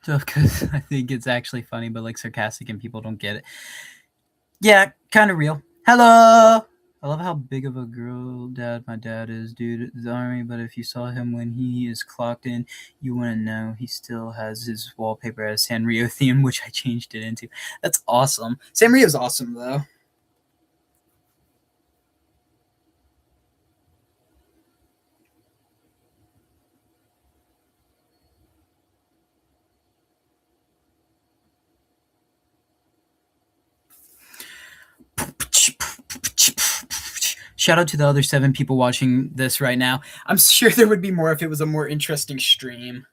So, because I think it's actually funny, but like sarcastic and people don't get it. Yeah, kind of real. Hello! I love how big of a girl dad my dad is, dude. The army, but if you saw him when he is clocked in, you wouldn't know. He still has his wallpaper as Sanrio theme, which I changed it into. That's awesome. Sanrio's awesome, though. Shout out to the other 7 people watching this right now. I'm sure there would be more if it was a more interesting stream,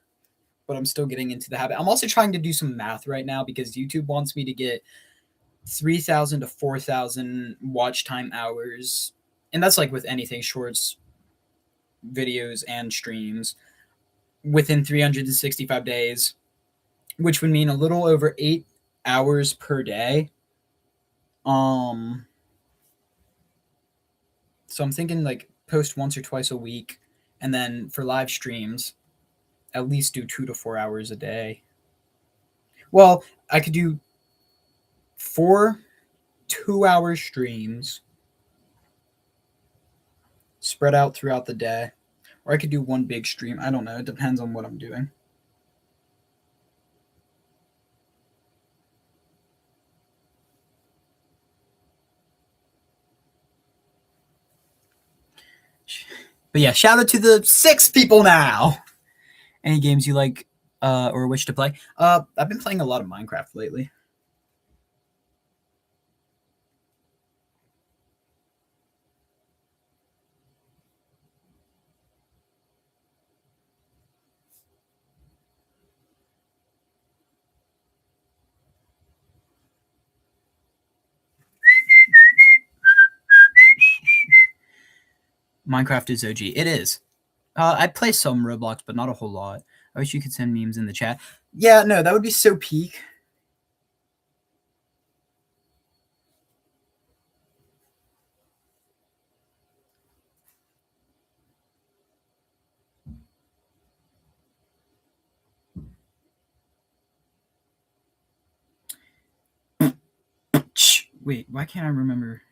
but I'm still getting into the habit. I'm also trying to do some math right now because YouTube wants me to get 3,000 to 4,000 watch time hours. And that's like with anything, shorts, videos, and streams within 365 days, which would mean a little over 8 hours per day. So I'm thinking like post once or twice a week, and then for live streams, at least do 2 to 4 hours a day. Well, I could do 4 2-hour streams spread out throughout the day, or I could do one big stream. I don't know. It depends on what I'm doing. But yeah, shout out to the 6 people now. Any games you like or wish to play? I've been playing a lot of Minecraft lately. Minecraft is OG. It is. I play some Roblox, but not a whole lot. I wish you could send memes in the chat. Yeah, no, that would be so peak. Wait, why can't I remember?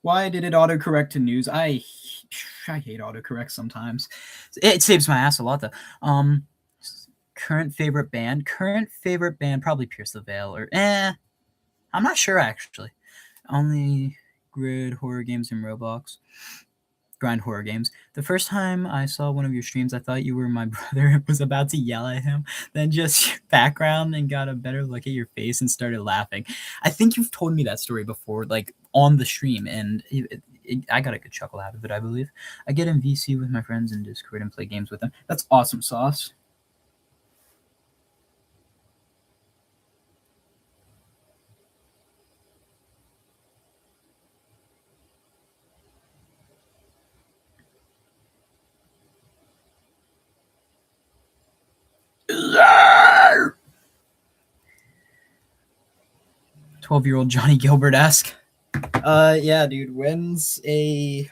Why did it autocorrect to news? I hate autocorrect sometimes. It saves my ass a lot though. Current favorite band? Current favorite band probably Pierce the Veil or I'm not sure actually. Only grid horror games in Roblox. Grind horror games. The first time I saw one of your streams, I thought you were my brother and was about to yell at him. Then just your background and got a better look at your face and started laughing. I think you've told me that story before, like on the stream, and I got a good chuckle out of it, I believe. I get in VC with my friends in Discord and play games with them. That's awesome, Sauce. Yeah! 12-year-old Johnny Gilbert-esque. Yeah, dude. When's a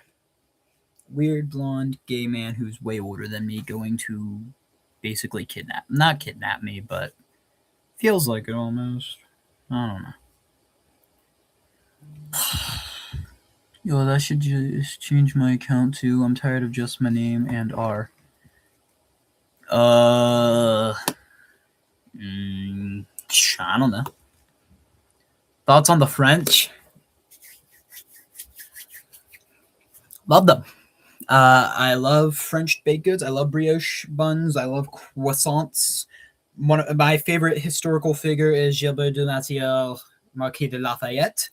weird blonde gay man who's way older than me going to basically not kidnap me, but feels like it almost. I don't know. Yo, that should just change my account too. I'm tired of just my name and R. I don't know. Thoughts on the French? Love them. I love French baked goods. I love brioche buns. I love croissants. One of my favorite historical figure is Gilbert de Natier, Marquis de Lafayette.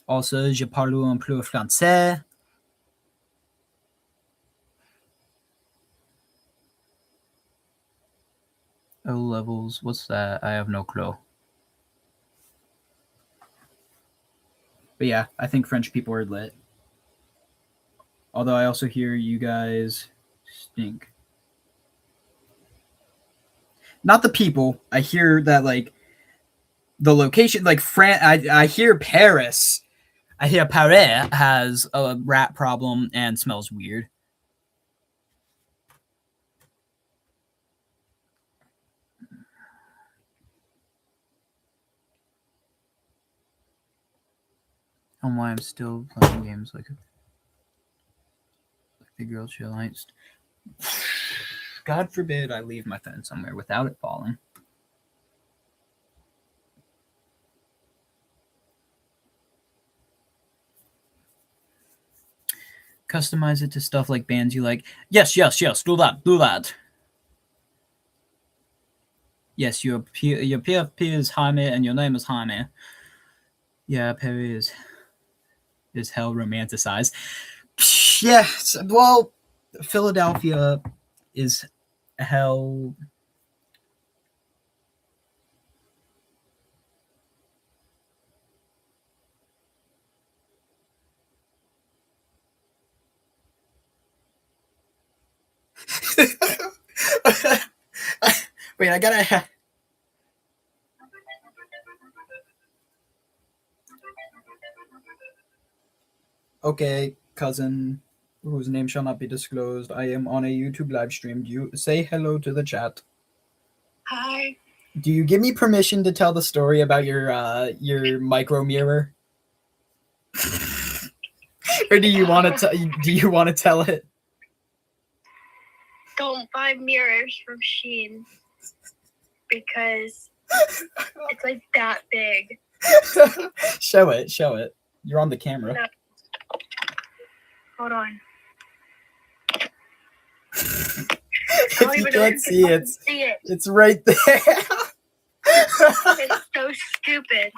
Also, je parle un peu français. O levels. What's that? I have no clue. But yeah, I think French people are lit. Although I also hear you guys stink. Not the people. I hear that like the location, like France. I hear Paris. I hear Paris has a rat problem and smells weird. And why I'm still playing games like the girl chill lights. God forbid I leave my phone somewhere without it falling. Customize it to stuff like bands you like. Yes, do that. Yes, your PFP is Jaime and your name is Jaime. Yeah, Perry is hell romanticized. Yeah, well, Philadelphia is hell. Wait, I gotta. Okay, cousin, whose name shall not be disclosed. I am on a YouTube live stream. Do you say hello to the chat? Hi. Do you give me permission to tell the story about your micro mirror? Or do you want to tell it? Don't buy mirrors from Shein because it's like that big. Show it. You're on the camera. No. Hold on. If you can't see it, it's right there. It's so stupid.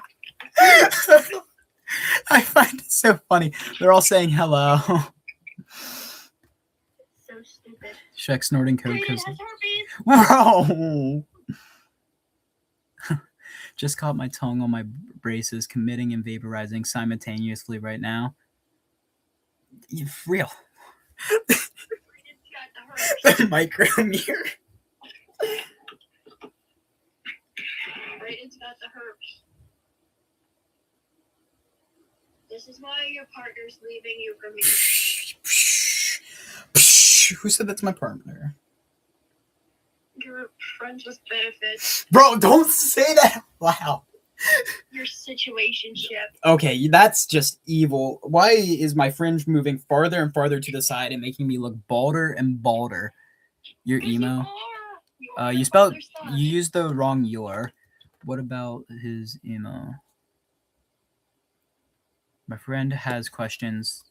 I find it so funny. They're all saying hello. So stupid. Shrek snorting code Brayden because. has herpes. Whoa! Just caught my tongue on my braces, committing and vaporizing simultaneously right now. Real. Brayden's got the herpes. The micro mirror. Brayden's got the herpes. This is why your partner's leaving you for me. Who said that's my partner? You're friends with benefits. Bro, don't say that loud. Your situationship. Okay, that's just evil. Why is my fringe moving farther and farther to the side and making me look balder and balder? You're emo. You spelled. You used the wrong your. What about his emo? My friend has questions.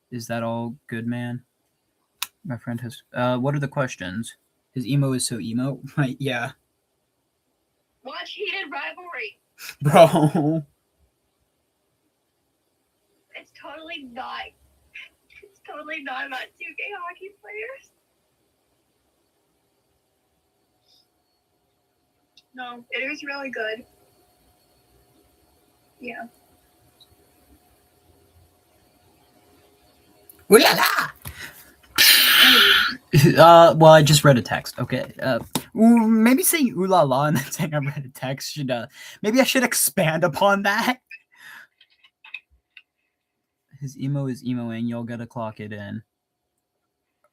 Is that all good, man? My friend has. What are the questions? His emo is so emo. Right? Yeah. Watch Heated Rivalry. Bro. It's totally not. It's totally not about 2K hockey players. No, it was really good. Yeah. Ooh la la! Well, I just read a text. Okay. Maybe saying ooh la la and then saying I read a text should. Maybe I should expand upon that. His emo is emoing. Y'all gotta clock it in.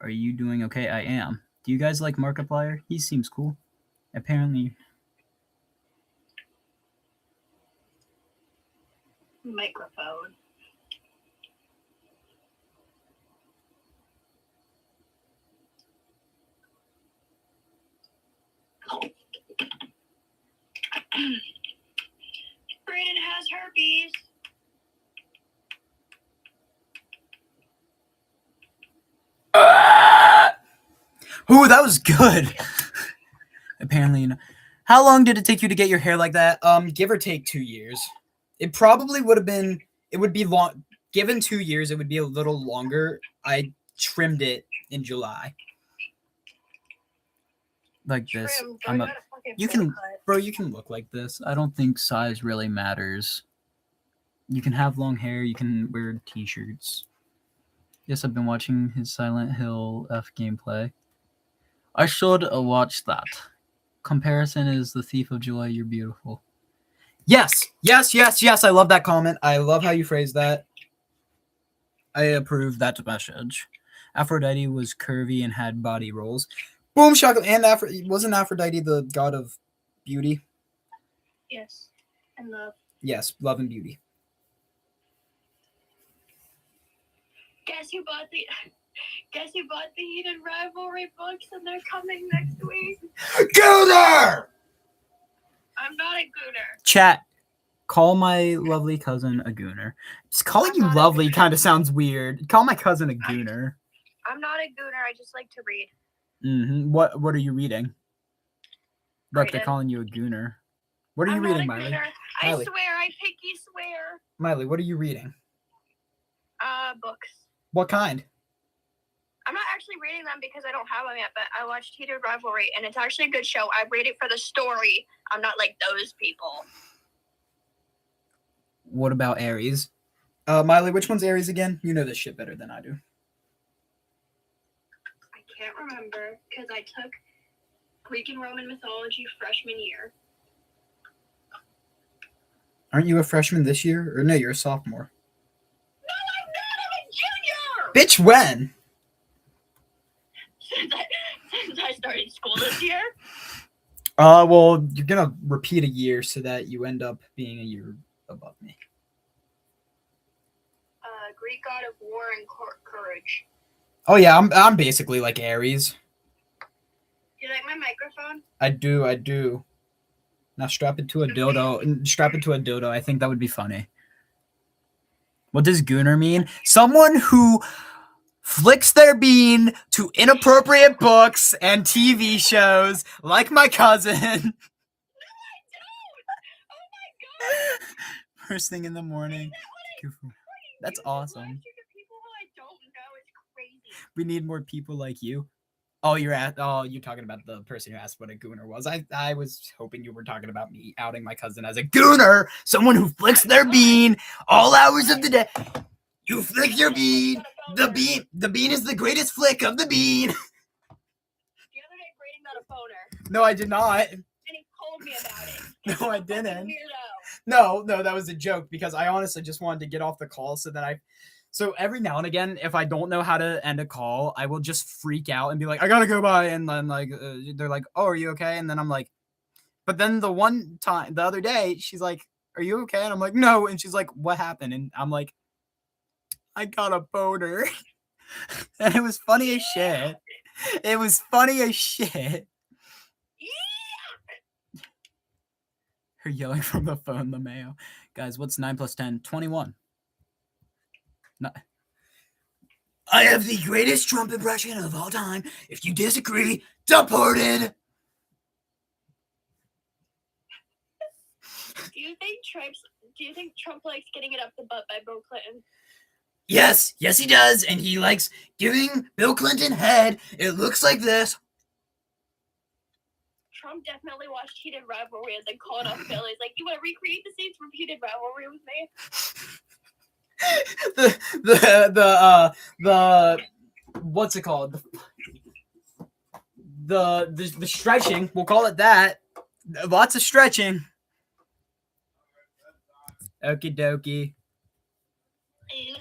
Are you doing okay? I am. Do you guys like Markiplier? He seems cool. Apparently. Microphone. Brayden has herpes. Ooh, that was good. Apparently, you know. How long did it take you to get your hair like that? Give or take 2 years. It probably would have been. It would be long. Given 2 years, it would be a little longer. I trimmed it in July. Like this. Trim, You can, bro. You can look like this. I don't think size really matters. You can have long hair. You can wear t-shirts. Yes, I've been watching his Silent Hill F gameplay. I should watch that. Comparison is the thief of joy. You're beautiful. Yes. I love that comment. I love how you phrase that. I approve that message. Aphrodite was curvy and had body rolls. Boom, chocolate. And wasn't Aphrodite the god of beauty? Yes. And love. Yes, love and beauty. Guess who bought the Heated Rivalry books and they're coming next week? Gooner! I'm not a gooner. Chat. Call my lovely cousin a gooner. Just calling you lovely kind of sounds weird. Call my cousin a gooner. I'm not a gooner. I just like to read. Mm-hmm. What are you reading? Look, they're Brayden. calling you a gooner. What are you I'm reading, not a Miley? gooner. I Miley. swear. I pinky swear. Miley, what are you reading? Books. What kind? I'm not actually reading them because I don't have them yet, but I watched Heated Rivalry, and it's actually a good show. I read it for the story. I'm not like those people. What about Aries? Miley, which one's Aries again? You know this shit better than I do. I can't remember because I took Greek and Roman mythology freshman year. Aren't you a freshman this year? Or no, you're a sophomore. No, I'm not. I'm a junior. Bitch, when? Since I started school this year. Well, you're gonna repeat a year so that you end up being a year above me. Greek god of war and courage. Oh yeah, I'm basically like Aries. Do you like my microphone? I do. Now strap it to a dildo. I think that would be funny. What does gooner mean? Someone who flicks their bean to inappropriate books and TV shows, like my cousin. No, I don't. Oh my god. First thing in the morning. That's awesome. People who I don't know is crazy. We need more people like you. You're talking about the person who asked what a gooner was. I was hoping you were talking about me outing my cousin as a gooner, someone who flicks their bean all hours of the day. You flick your bean. The bean is the greatest flick of the bean. The other day, Brayden got a boner, No, I did not. and he told me about it. No, I He's a fucking didn't. Weirdo. No, that was a joke because I honestly just wanted to get off the call so every now and again, if I don't know how to end a call, I will just freak out and be like, I gotta go by. And then they're like, oh, are you okay? And then I'm like, but then the other day, she's like, are you okay? And I'm like, no. And she's like, what happened? And I'm like, I got a boner. And it was funny as shit. It was funny as shit. Her yelling from the phone, the mayo. Guys, what's 9 plus 10? 21. No. I have the greatest Trump impression of all time. If you disagree, deported. Do you think Trump likes getting it up the butt by Bill Clinton? Yes, he does. And he likes giving Bill Clinton head. It looks like this. Trump definitely watched Heated Rivalry and then called up Bill. He's like, you want to recreate the scenes from Heated Rivalry with me? the what's it called? The stretching, we'll call it that. Lots of stretching. Okie dokie. Loser.